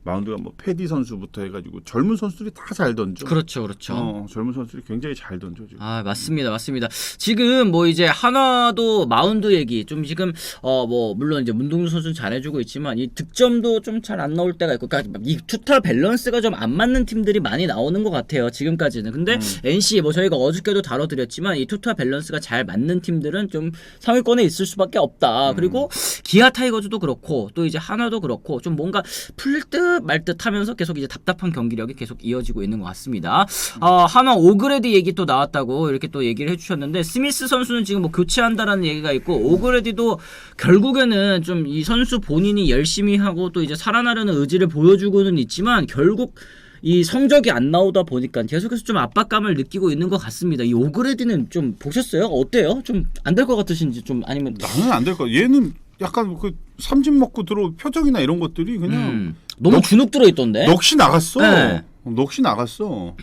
마운드가 뭐 패디 선수부터 해가지고 젊은 선수들이 다 잘 던져. 그렇죠. 젊은 선수들이 굉장히 잘 던져 지금. 맞습니다. 지금 뭐 이제 하나도 마운드 얘기 좀 지금 뭐 물론 이제 문동주 선수는 잘해주고 있지만 이 득점도 좀 잘 안 나올 때가 있고, 그러니까 이 투타 밸런스가 좀 안 맞는 팀들이 많이 나오는 것 같아요. 지금까지는. 근데 NC 뭐 저희가 어저께도 다뤄드렸지만 이 투타 밸런스가 잘 맞는 팀들은 좀 상위권에 있을 수밖에 없다. 그리고 기아 타이거즈도 그렇고 또 이제 하나도 그렇고 좀 뭔가 풀릴 듯 말 듯 하면서 계속 이제 답답한 경기력이 계속 이어지고 있는 것 같습니다. 하나 오그레드 얘기 또 나왔다고 이렇게 또 얘기를 해주셨는데 스미스 선수는 지금 뭐 교체한다라는 얘기가 있고 오그레디도 결국에는 좀 이 선수 본인이 열심히 하고 또 이제 살아나려는 의지를 보여주고는 있지만 결국 이 성적이 안 나오다 보니까 계속해서 좀 압박감을 느끼고 있는 것 같습니다. 이 오그레디는 좀 보셨어요? 어때요? 좀 안 될 것 같으신지 좀 아니면 나는 안 될 것 같아. 얘는 약간 그 삼진 먹고 들어온 표정이나 이런 것들이 그냥 너무 주눅 들어 있던데. 넋이 나갔어. 네. 넋이 나갔어.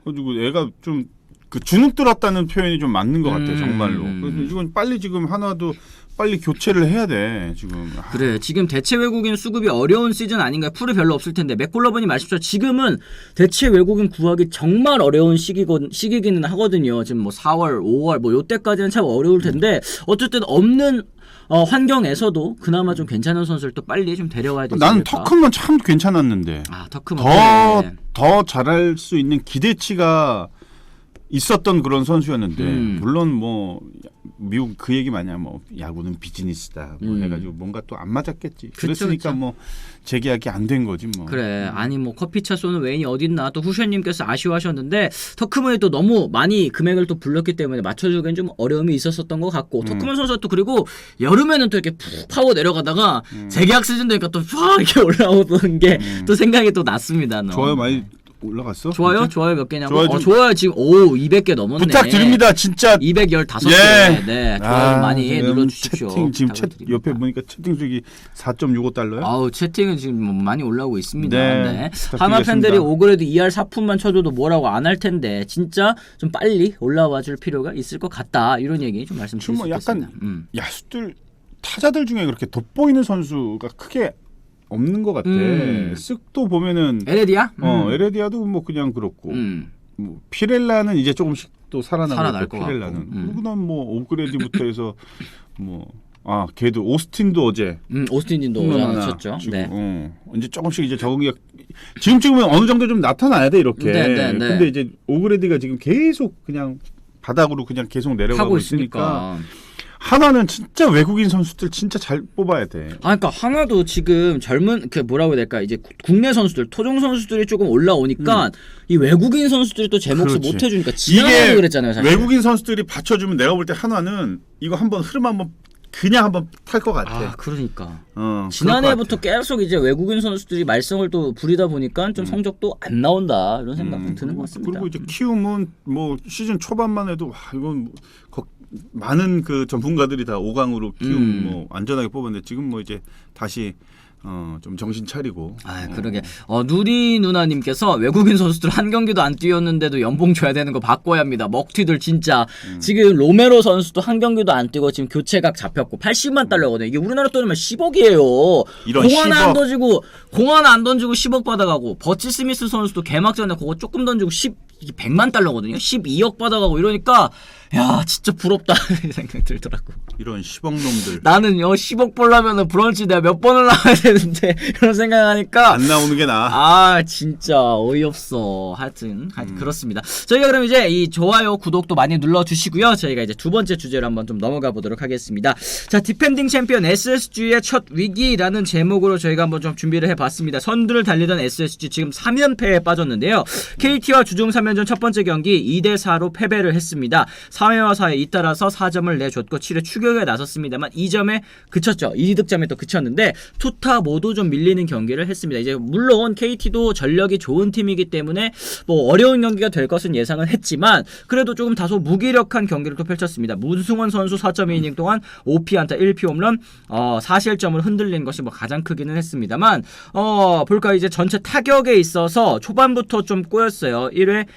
그리고 애가 좀 그 주눅 들었다는 표현이 좀 맞는 것 같아 정말로. 그래서 이건 빨리 지금 하나도 빨리 교체를 해야 돼 지금. 그래 지금 대체 외국인 수급이 어려운 시즌 아닌가요? 풀이 별로 없을 텐데 맥콜러번이 말씀하셨죠. 지금은 대체 외국인 구하기 정말 어려운 시기기는 하거든요. 지금 뭐 4월, 5월 뭐 요때까지는 참 어려울 텐데 어쨌든 없는 환경에서도 그나마 좀 괜찮은 선수를 또 빨리 좀 데려와야 되지 나는 않을까? 터크만 참 괜찮았는데. 터크만 더 잘할 수 있는 기대치가 있었던 그런 선수였는데 물론 뭐 미국 그 얘기 많이 하면 뭐 야구는 비즈니스다 뭐 해가지고 뭔가 또 안 맞았겠지. 그랬으니까 뭐 재계약이 안 된 거지 뭐. 그래 아니 뭐 커피차 쏘는 웨인이 어딨나. 또 후션님께서 아쉬워하셨는데 터크먼이 또 너무 많이 금액을 또 불렀기 때문에 맞춰주기엔 좀 어려움이 있었던 것 같고 터크먼 선수가 또 그리고 여름에는 또 이렇게 푹 파고 내려가다가 재계약 시즌 되니까 또 팍 이렇게 올라오던 게 또 생각이 또 났습니다. 좋아요 많이 올라갔어? 좋아요? 진짜? 좋아요 몇 개냐고? 좋아요, 좋아요 지금 200개 넘었네. 부탁드립니다 진짜. 215개. 예. 네. 좋아요 많이 눌러주십시오. 채팅 지금 옆에 보니까 채팅 수익이 4.65달러요? 아우 채팅은 지금 뭐 많이 올라오고 있습니다. 네. 하나 팬들이 오그레드 2할 4푼만 쳐줘도 뭐라고 안 할 텐데 진짜 좀 빨리 올라와 줄 필요가 있을 것 같다. 이런 얘기 좀 말씀드릴 수 있겠습니다. 약간 야수들 타자들 중에 그렇게 돋보이는 선수가 크게 없는 것 같아. 쓱도 보면은 에레디아? 에레디아도 뭐 그냥 그렇고 뭐 피렐라는 이제 조금씩 또 살아날 것 피렐라는 그다음 뭐 오그레디부터 해서 뭐 걔도 오스틴도 어제 오스틴도 어제 쳤죠. 네. 이제 조금씩 이제 적응이 지금 찍으면 어느 정도 좀 나타나야 돼 이렇게. 네. 근데 이제 오그레디가 지금 계속 그냥 바닥으로 그냥 계속 내려가고 있으니까. 하나는 진짜 외국인 선수들 진짜 잘 뽑아야 돼. 그러니까 하나도 지금 젊은 그 뭐라고 해야 될까 이제 국내 선수들 토종 선수들이 조금 올라오니까 이 외국인 선수들이 또 제 몫을 못 해주니까 지난해도 그랬잖아요. 사실. 외국인 선수들이 받쳐주면 내가 볼 때 하나는 이거 한번 흐름 한번 그냥 한번 탈 것 같아. 그러니까. 어, 지난해부터 계속 이제 외국인 선수들이 말썽을 또 부리다 보니까 좀 성적도 안 나온다 이런 생각은 드는 것 같습니다. 그리고 이제 키움은 뭐 시즌 초반만 해도 와, 이건 많은 그 전문가들이 다 5강으로 키움 뭐 안전하게 뽑았는데 지금 뭐 이제 다시 좀 정신 차리고. 그러게. 누리 누나님께서 외국인 선수들 한 경기도 안 뛰었는데도 연봉 줘야 되는 거 바꿔야 합니다. 먹튀들 진짜. 지금 로메로 선수도 한 경기도 안 뛰고 지금 교체각 잡혔고 80만 달러거든요. 이게 우리나라 돈이면 10억이에요. 이런 공 하나 안 던지고 10억 받아가고 버치 스미스 선수도 개막전에 그거 조금 던지고 100만 달러거든요. 12억 받아가고 이러니까 야 진짜 부럽다 생각 들더라고. 이런 10억 놈들. 나는요 10억 벌려면은 브런치 내가 몇 번을 나가야 되는데 이런 생각하니까 안 나오는 게 나아. 진짜 어이없어. 하여튼 그렇습니다. 저희가 그럼 이제 이 좋아요 구독도 많이 눌러주시고요. 저희가 이제 두 번째 주제로 한번 좀 넘어가 보도록 하겠습니다. 자 디펜딩 챔피언 SSG의 첫 위기라는 제목으로 저희가 한번 좀 준비를 해봤습니다. 선두를 달리던 SSG 지금 3연패에 빠졌는데요. KT와 주중 3연전 첫 번째 경기 2대4로 패배를 했습니다. 3회와 4회 잇따라서 4점을 내줬고 7회 추격에 나섰습니다만 2점에 그쳤죠. 2득점에 또 그쳤는데 투타 모두 좀 밀리는 경기를 했습니다. 이제 물론 KT도 전력이 좋은 팀이기 때문에 뭐 어려운 경기가 될 것은 예상은 했지만 그래도 조금 다소 무기력한 경기를 또 펼쳤습니다. 문승원 선수 4.2이닝 동안 5피안타 1피 홈런 4실점을 흔들린 것이 뭐 가장 크기는 했습니다만 볼까 이제 전체 타격에 있어서 초반부터 좀 꼬였어요. 1회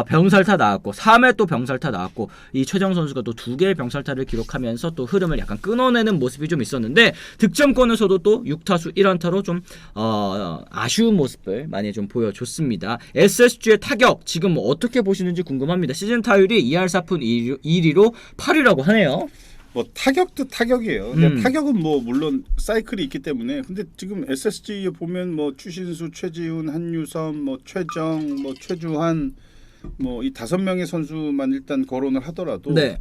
병살타 나왔고 3회 또 병살타 나왔고 이 최정 선수가 또 2개의 병살타를 기록하면서 또 흐름을 약간 끊어내는 모습이 좀 있었는데 득점권에서도 또 6타수 1안타로 좀 아쉬운 모습을 많이 좀 보여줬습니다. SSG의 타격 지금 뭐 어떻게 보시는지 궁금합니다. 시즌 타율이 2할 4푼 1위로 8위라고 하네요. 뭐 타격도 타격이에요. 근데 타격은 뭐 물론 사이클이 있기 때문에 근데 지금 SSG에 보면 뭐 추신수, 최지훈, 한유섬, 뭐 최정, 뭐 최주환 뭐 이 5명의 선수만 일단 거론을 하더라도 네.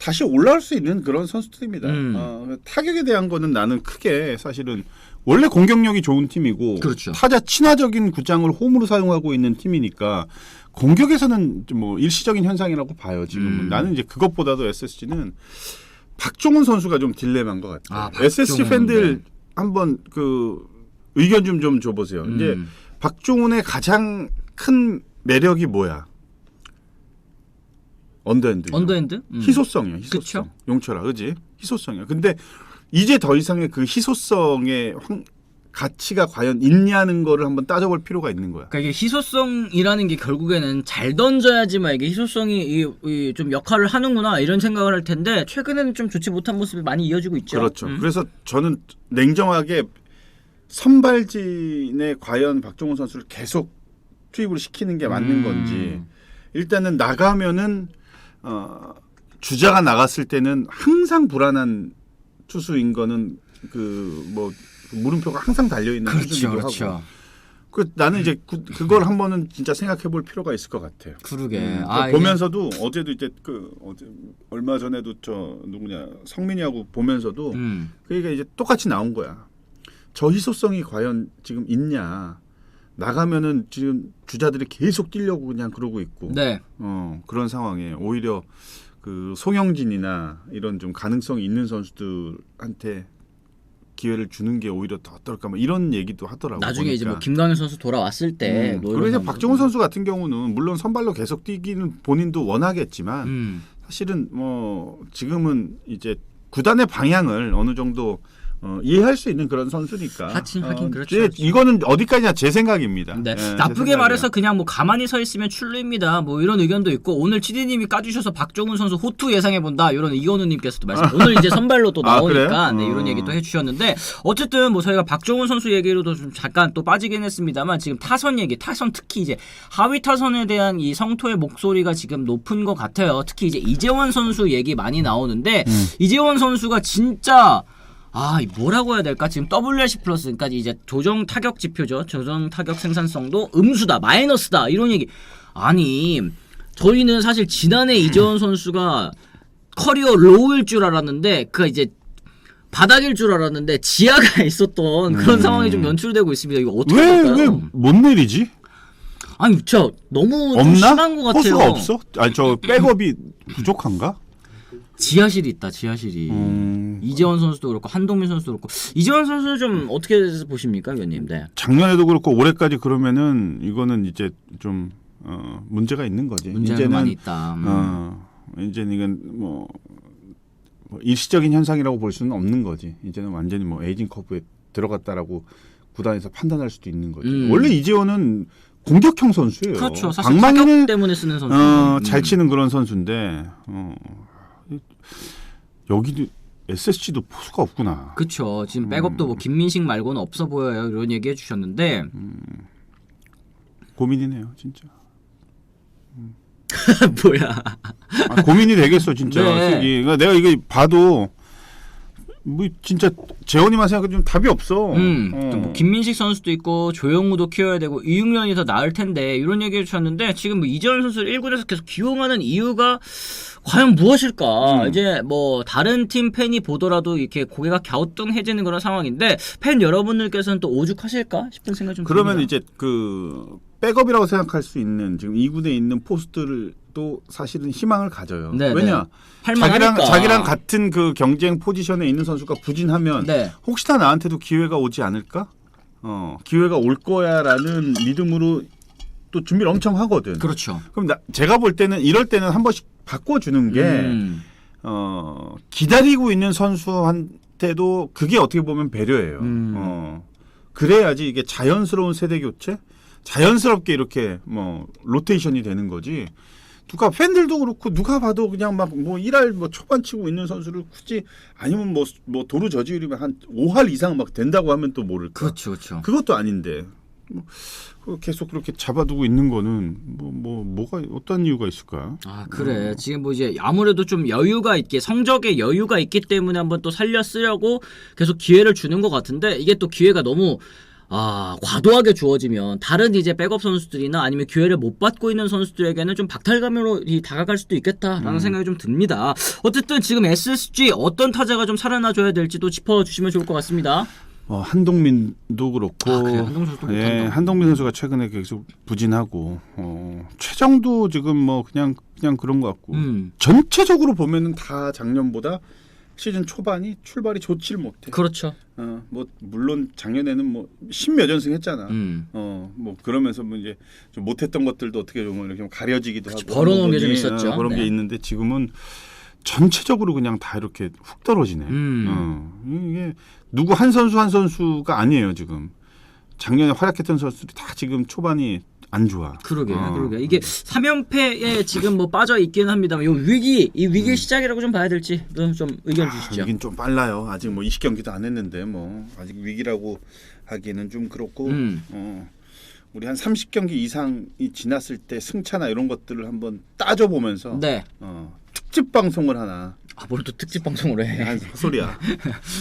다시 올라올 수 있는 그런 선수들입니다. 타격에 대한 거는 나는 크게 사실은 원래 공격력이 좋은 팀이고 그렇죠. 타자 친화적인 구장을 홈으로 사용하고 있는 팀이니까 공격에서는 뭐 일시적인 현상이라고 봐요. 지금은 나는 이제 그것보다도 SSG는 박종훈 선수가 좀 딜레마인 것 같아요. SSG 팬들 한번 의견 좀 줘보세요. 이제 박종훈의 가장 큰 매력이 뭐야? 언더핸드. 희소성이야. 희소성. 그쵸? 용철아, 그지? 희소성이야. 근데 이제 더 이상의 그 희소성의 가치가 과연 있냐는 거를 한번 따져볼 필요가 있는 거야. 그러니까 이게 희소성이라는 게 결국에는 잘 던져야지만 이게 희소성이 좀 역할을 하는구나 이런 생각을 할 텐데 최근에는 좀 좋지 못한 모습이 많이 이어지고 있죠. 그렇죠. 그래서 저는 냉정하게 선발진에 과연 박종훈 선수를 계속 투입을 시키는 게 맞는 건지 일단은 나가면은 주자가 나갔을 때는 항상 불안한 투수인 거는 그 뭐 물음표가 항상 달려 있는 투수이기도 하고. 나는 이제 그걸 한번은 진짜 생각해 볼 필요가 있을 것 같아요. 그러게. 보면서도 어제도 이제 얼마 전에도 성민이하고 보면서도 그러니까 이제 똑같이 나온 거야. 저 희소성이 과연 지금 있냐? 나가면은 지금 주자들이 계속 뛰려고 그냥 그러고 있고. 네. 그런 상황에 오히려 그 송영진이나 이런 좀 가능성이 있는 선수들한테 기회를 주는 게 오히려 더 어떨까 뭐 이런 얘기도 하더라고요. 나중에 보니까. 이제 뭐 김광현 선수 돌아왔을 때 그리고 이제 박종훈 선수 같은 경우는 물론 선발로 계속 뛰기는 본인도 원하겠지만 사실은 뭐 지금은 이제 구단의 방향을 어느 정도 이해할 수 있는 그런 선수니까. 하긴 그렇죠. 이거는 어디까지나 제 생각입니다. 네. 제 나쁘게 생각이에요. 말해서 그냥 뭐 가만히 서 있으면 출루입니다. 뭐 이런 의견도 있고 오늘 치디님이 까주셔서 박종훈 선수 호투 예상해 본다 이런 이건우님께서도 말씀. 오늘 이제 선발로 또 나오니까 네, 이런 얘기 또 해주셨는데 어쨌든 뭐 저희가 박종훈 선수 얘기로도 좀 잠깐 또 빠지긴 했습니다만 지금 타선 특히 이제 하위 타선에 대한 이 성토의 목소리가 지금 높은 것 같아요. 특히 이제 이재원 선수 얘기 많이 나오는데 이재원 선수가 진짜 뭐라고 해야 될까? 지금 WRC 플러스, 그러니까 이제 조정 타격 지표죠. 조정 타격 생산성도 음수다, 마이너스다, 이런 얘기. 아니, 저희는 사실 지난해 이재원 선수가 커리어 로우일 줄 알았는데, 이제 바닥일 줄 알았는데, 지하가 있었던 그런 상황이 좀 연출되고 있습니다. 이거 어떻게 할까요? 왜 못 내리지? 아니, 진짜 너무 좀 없나? 심한 것 같아요. 호수가 없어? 아니, 저 백업이 부족한가? 지하실이 있다, 지하실이. 이재원 선수도 그렇고 한동민 선수도 그렇고. 이재원 선수 좀 어떻게 보십니까, 위원님? 네. 작년에도 그렇고 올해까지 그러면은 이거는 이제 좀 문제가 있는 거지. 문제가 이제는 많이 있다. 이제는 이건 뭐 일시적인 현상이라고 볼 수는 없는 거지. 이제는 완전히 뭐 에이징 커브에 들어갔다라고 구단에서 판단할 수도 있는 거지. 원래 이재원은 공격형 선수예요. 그렇죠. 사실 타격 때문에 쓰는 선수. 잘 치는 그런 선수인데 여기도 SSG도 포수가 없구나. 그렇죠. 지금 백업도 뭐 김민식 말고는 없어 보여요. 이런 얘기 해주셨는데 고민이네요, 진짜. 뭐야? 고민이 되겠어, 진짜. 네. 내가 이거 봐도 뭐 진짜 재원이만 생각해도 좀 답이 없어. 또 뭐 김민식 선수도 있고 조영우도 키워야 되고 이육련이 더 나을 텐데 이런 얘기 해주셨는데 지금 뭐 이재원 선수를 1군에서 계속 기용하는 이유가 과연 무엇일까? 이제 뭐 다른 팀 팬이 보더라도 이렇게 고개가 갸우뚱해지는 그런 상황인데 팬 여러분들께서는 또 오죽하실까 싶은 생각 좀 그러면 듭니다. 이제 그 백업이라고 생각할 수 있는 지금 2군에 있는 포스트들도 사실은 희망을 가져요. 네네. 왜냐? 할만하니까. 자기랑 같은 그 경쟁 포지션에 있는 선수가 부진하면 네. 혹시나 나한테도 기회가 오지 않을까? 기회가 올 거야라는 믿음으로 또 준비를 엄청 하거든. 그렇죠. 그럼 제가 볼 때는 이럴 때는 한 번씩 바꿔주는 게 기다리고 있는 선수한테도 그게 어떻게 보면 배려예요. 그래야지 이게 자연스러운 세대 교체, 자연스럽게 이렇게 뭐 로테이션이 되는 거지. 누가 팬들도 그렇고 누가 봐도 그냥 막 뭐 1할 뭐 초반 치고 있는 선수를 굳이 아니면 뭐 도루 저지율이면 한 5할 이상 막 된다고 하면 또 모를까. 그렇죠, 그렇죠. 그것도 아닌데. 계속 그렇게 잡아두고 있는 거는 뭐가 어떤 이유가 있을까? 그래. 지금 뭐 이제 아무래도 좀 여유가 있게 성적에 여유가 있기 때문에 한번 또 살려 쓰려고 계속 기회를 주는 것 같은데 이게 또 기회가 너무 과도하게 주어지면 다른 이제 백업 선수들이나 아니면 기회를 못 받고 있는 선수들에게는 좀 박탈감으로 다가갈 수도 있겠다라는 생각이 좀 듭니다. 어쨌든 지금 SSG 어떤 타자가 좀 살아나줘야 될지도 짚어주시면 좋을 것 같습니다. 한동민도 그렇고, 그래요? 한동민 선수가 최근에 계속 부진하고, 최정도 지금 뭐 그냥 그런 것 같고, 전체적으로 보면은 다 작년보다 시즌 초반이 출발이 좋질 못해. 그렇죠. 뭐 물론 작년에는 뭐 10몇 연승 했잖아. 뭐 그러면서 뭐 이제 좀 못했던 것들도 어떻게 좀 이렇게 가려지기도 하고 벌어놓은 게 좀 있었죠. 그런 게 있는데 지금은 전체적으로 그냥 다 이렇게 훅 떨어지네. 이게 누구 한 선수가 아니에요 지금. 작년에 활약했던 선수들이 다 지금 초반이 안 좋아. 그러게. 이게 3연패에 지금 뭐 빠져 있기는 합니다만 이 위기의 시작이라고 좀 봐야 될지 좀 의견 주시죠. 여긴 좀 빨라요. 아직 뭐 20경기도 안 했는데 뭐 아직 위기라고 하기는 좀 그렇고 우리 한 30경기 이상이 지났을 때 승차나 이런 것들을 한번 따져보면서 네. 특집 방송을 하나. 뭘 또 특집 방송을 해? 한 소리야.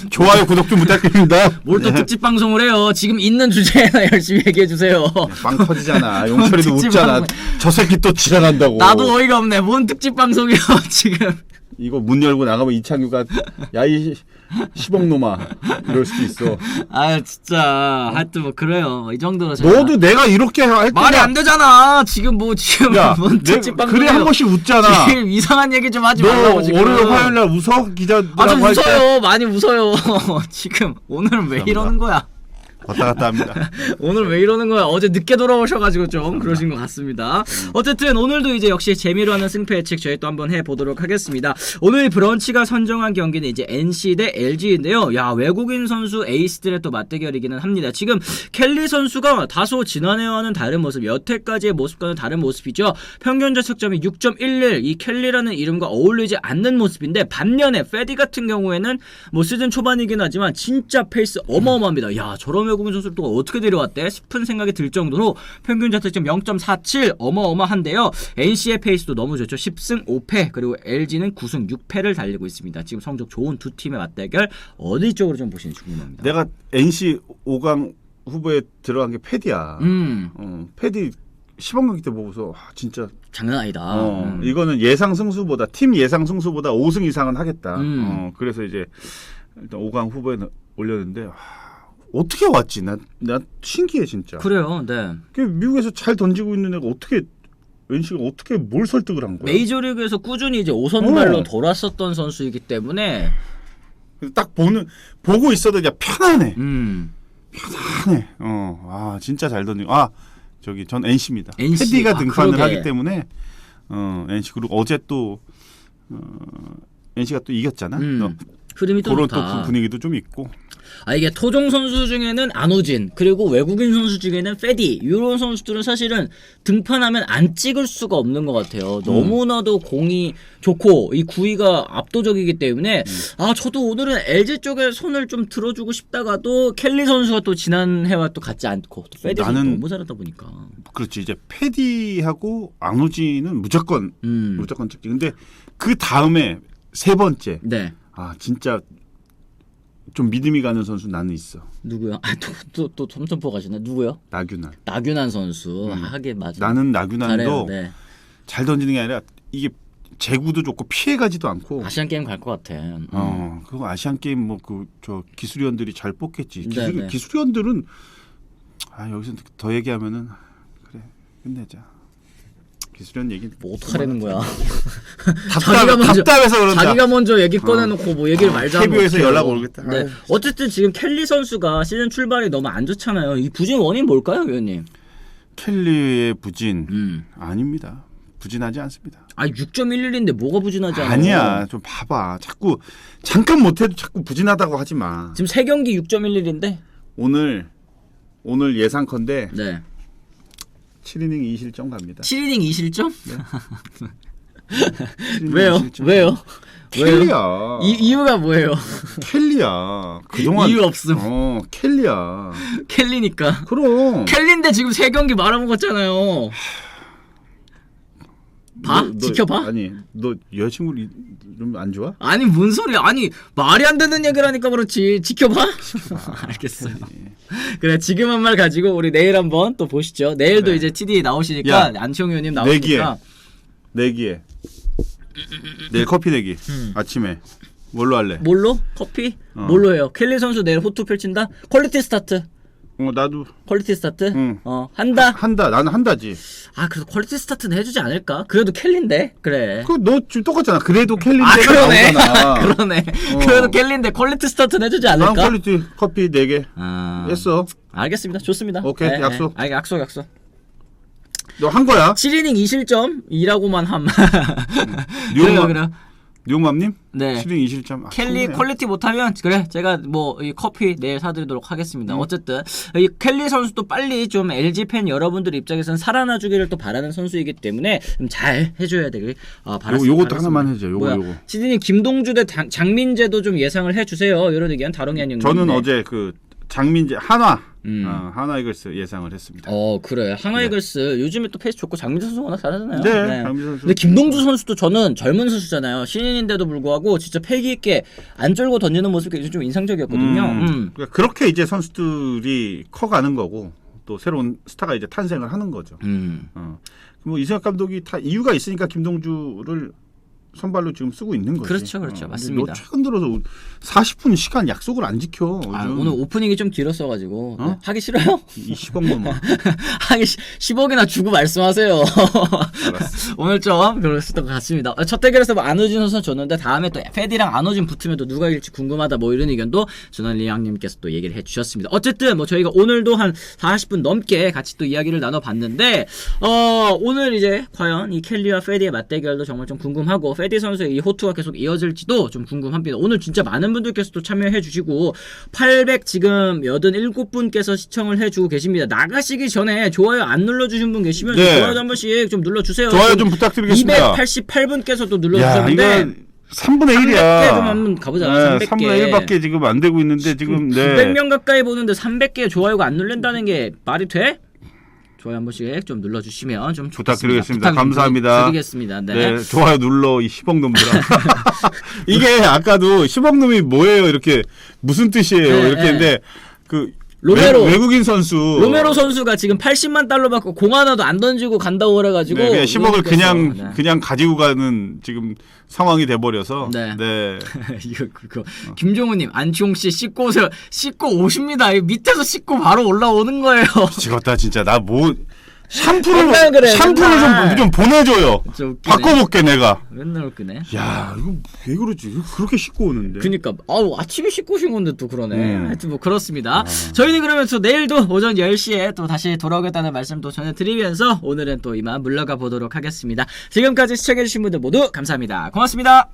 좋아요, 구독 좀 부탁드립니다. 뭘 또 특집 방송을 해요? 지금 있는 주제나 열심히 얘기해 주세요. 빵 터지잖아. 용철이도 웃잖아. 저 새끼 또 지랄한다고. 나도 어이가 없네. 뭔 특집 방송이야 지금. 이거 문 열고 나가면 이창규가 야이 10억 놈아 이럴 수도 있어. 아 진짜 하여튼 뭐 그래요. 이 정도로 너도 내가 이렇게 할 말이 안 되잖아. 지금 뭔 특집 방송 그래 한 번씩 웃잖아. 지금 이상한 얘기 좀 하지 너 말라고 지금. 월요일 화요일 날 웃어? 기자들하고 좀 할 때? 웃어요. 많이 웃어요. 지금 오늘은 왜 이러는 거야? 왔다 갔다 합니다. 오늘 왜 이러는 거야? 어제 늦게 돌아오셔가지고 좀 그러신 것 같습니다. 어쨌든 오늘도 이제 역시 재미로 하는 승패 예측 저희 또 한번 해보도록 하겠습니다. 오늘 브런치가 선정한 경기는 이제 NC 대 LG인데요. 야, 외국인 선수 에이스들의 또 맞대결이기는 합니다. 지금 켈리 선수가 다소 지난해와는 다른 모습, 여태까지의 모습과는 다른 모습이죠. 평균 자책점이 6.11, 이 켈리라는 이름과 어울리지 않는 모습인데 반면에 페디 같은 경우에는 뭐 시즌 초반이긴 하지만 진짜 페이스 어마어마합니다. 야, 저런 외국인 선수를 또 어떻게 데려왔대 싶은 생각이 들 정도로 평균 자책점 0.47 어마어마한데요. NC의 페이스도 너무 좋죠. 10승 5패 그리고 LG는 9승 6패를 달리고 있습니다. 지금 성적 좋은 두 팀의 맞대결 어디 쪽으로 좀 보시는지 궁금합니다. 내가 NC 5강 후보에 들어간 게 패디야. 패디 시범경기 때 보고서 진짜 장난 아니다. 이거는 팀 예상 승수보다 5승 이상은 하겠다. 그래서 이제 일단 5강 후보에 올렸는데 어떻게 왔지? 나 신기해 진짜. 그래요. 네. 미국에서 잘 던지고 있는 애가 어떻게 NC가 어떻게 뭘 설득을 한 거야? 메이저리그에서 꾸준히 이제 5선발로 돌았었던 선수이기 때문에 딱 보고 있어도 그냥 편안해. 편안해. 진짜 잘 던지고. 저기 전 NC입니다. 패디가 등판을 그러게. 하기 때문에 NC 그리고 어제 또 NC가 또 이겼잖아. 흐름이 또 그런 좋다. 또 분위기도 좀 있고. 이게 토종 선수 중에는 안호진 그리고 외국인 선수 중에는 페디 이런 선수들은 사실은 등판하면 안 찍을 수가 없는 것 같아요. 너무나도 공이 좋고 이 구위가 압도적이기 때문에 저도 오늘은 LG 쪽에 손을 좀 들어주고 싶다가도 켈리 선수가 또 지난 해와 또 같지 않고 또 페디 선수 너무 잘하다 보니까 그렇지. 이제 페디하고 안호진은 무조건 찍지. 근데 그 다음에 세 번째 네. 진짜 좀 믿음이 가는 선수 나는 있어. 누구요? 또 점점포 가시나? 누구요? 나균환 선수. 하긴 맞아. 나는 나균환도 네. 잘 던지는 게 아니라 이게 제구도 좋고 피해가지도 않고. 아시안 게임 갈 것 같아. 그거 아시안 게임 뭐 저 기술위원들이 잘 뽑겠지. 네. 기술위원들은 여기서 더 얘기하면은 그래 끝내자. 기술위원 얘기 뭐 어떡하라는 거야. 답답해서 그런다. 자기가 먼저 얘기 꺼내놓고 뭐 얘기를 말자. KBO에서 연락 오겠다. 네. 어쨌든 지금 켈리 선수가 시즌 출발이 너무 안 좋잖아요. 이 부진 원인 뭘까요, 위원님? 켈리의 부진 아닙니다. 부진하지 않습니다. 6.11인데 뭐가 부진하지 않아? 아니야. 좀 봐봐. 자꾸 잠깐 못해도 자꾸 부진하다고 하지 마. 지금 3경기 6.11인데 오늘 예상컨대 네. 7이닝 2실점 갑니다. 7이닝 2실점? 네. 왜요? 켈리야. 이유가 뭐예요? 켈리야. 그동안 이유 없음. 켈리야. 켈리니까. 그럼. 켈리인데 지금 3경기 말아먹었잖아요. 지켜봐? 아니, 너 여자친구 좀 안 좋아? 아니, 뭔 소리야? 아니, 말이 안 되는 얘기를 하니까 그렇지. 지켜봐? 알겠어요. 그래, 지금 한 말 가지고 우리 내일 한번 또 보시죠. 내일도 그래. 이제 TD 나오시니까, 안치홍 의원님 나오시니까. 내기에. 내일 커피 내기. 아침에. 뭘로 할래? 뭘로? 커피? 뭘로 해요? 켈리 선수 내일 호투 펼친다? 퀄리티 스타트. 나도 퀄리티 스타트? 응. 한다? 한다. 나는 한다지. 그래도 퀄리티 스타트는 해주지 않을까? 그래도 켈리인데? 그래. 너 지금 똑같잖아. 그래도 캘린데가 그러네. 나오잖아. 그러네. 그래도 켈리인데 퀄리티 스타트는 해주지 난 않을까? 퀄리티 커피 4개 했어. 알겠습니다. 좋습니다. 오케이, 약속. 약속. 너 한 거야? 7이닝 2실점이라고만 함. 그래요. 뉴맘님? 네. 7인 2실점. 켈리 퀄리티 못하면 그래 제가 뭐 이 커피 내일 사드리도록 하겠습니다. 어쨌든 이 켈리 선수도 빨리 좀 LG 팬 여러분들 입장에서는 살아나주기를 또 바라는 선수이기 때문에 좀 잘 해줘야 되길 바랐습니다. 요것도 하나만 해줘. 요거. 시드님 김동주 대 장민재도 좀 예상을 해주세요. 이런 의견 다롱이 형님. 저는 어제 그 장민재 하나 이글스 예상을 했습니다. 그래. 하나 이글스 요즘에 또 페이스 좋고 장민재 선수 워낙 잘하잖아요. 네. 장민재 선수. 근데 김동주 선수도 저는 젊은 선수잖아요. 신인인데도 불구하고 진짜 패기 있게 안 쫄고 던지는 모습이 좀 인상적이었거든요. 그러니까 그렇게 이제 선수들이 커가는 거고 또 새로운 스타가 이제 탄생을 하는 거죠. 뭐 이승엽 감독이 다 이유가 있으니까 김동주를 선발로 지금 쓰고 있는 거지. 그렇죠. 맞습니다. 너 최근 들어서 40분 시간 약속을 안 지켜. 요즘. 오늘 오프닝이 좀 길었어가지고 하기 싫어요? 이 10억 넘어. 하기 10억이나 주고 말씀하세요. 오늘 좀 그랬을 것 같습니다. 첫 대결에서 뭐 안호진 선수 줬는데 다음에 또 패디랑 안호진 붙으면 또 누가 이길지 궁금하다 뭐 이런 의견도 전원리양님께서 또 얘기를 해주셨습니다. 어쨌든 뭐 저희가 오늘도 한 40분 넘게 같이 또 이야기를 나눠봤는데 오늘 이제 과연 이 켈리와 패디의 맞대결도 정말 좀 궁금하고 패디 선수의 이 호투가 계속 이어질지도 좀 궁금합니다. 오늘 진짜 많은 분들께서 또 참여해 주시고 800 지금 87분께서 시청을 해주고 계십니다. 나가시기 전에 좋아요 안 눌러주신 분 계시면 좋아요 한 번씩 좀 눌러주세요. 좋아요 좀 부탁드리겠습니다. 288분께서 또 눌러주셨는데 3분의 1이야. 300개 좀 한번 가보자. 300개. 3분의 1밖에 지금 안 되고 있는데 지금 900명 가까이 보는데 300개 좋아요가 안 눌린다는 게 말이 돼? 좋아요 한 번씩 좀 눌러주시면 좀 부탁드리겠습니다. 감사합니다. 드리겠습니다. 네. 좋아요 눌러 이 10억 놈들아. 이게 아까도 10억 놈이 뭐예요? 이렇게 무슨 뜻이에요? 이렇게 했는데 그 로메로 외국인 선수 로메로 선수가 지금 80만 달러 받고 공 하나도 안 던지고 간다고 그래가지고 그냥 10억을 그냥 가지고 가는 지금 상황이 돼버려서 이거 김종우님 안치홍 씨 씻고 오세요. 씻고 오십니다. 밑에서 씻고 바로 올라오는 거예요. 미치겠다 진짜. 나 뭐 샴푸를 좀 보내줘요. 바꿔볼게 내가. 맨날 웃기네. 야 이거 왜 그러지? 그렇게 씻고 오는데. 그니까 아침에 씻고 오신 건데 또 그러네. 하여튼 뭐 그렇습니다. 저희는 그러면 또 내일도 오전 10시에 또 다시 돌아오겠다는 말씀도 전해드리면서 오늘은 또 이만 물러가 보도록 하겠습니다. 지금까지 시청해주신 분들 모두 감사합니다. 고맙습니다.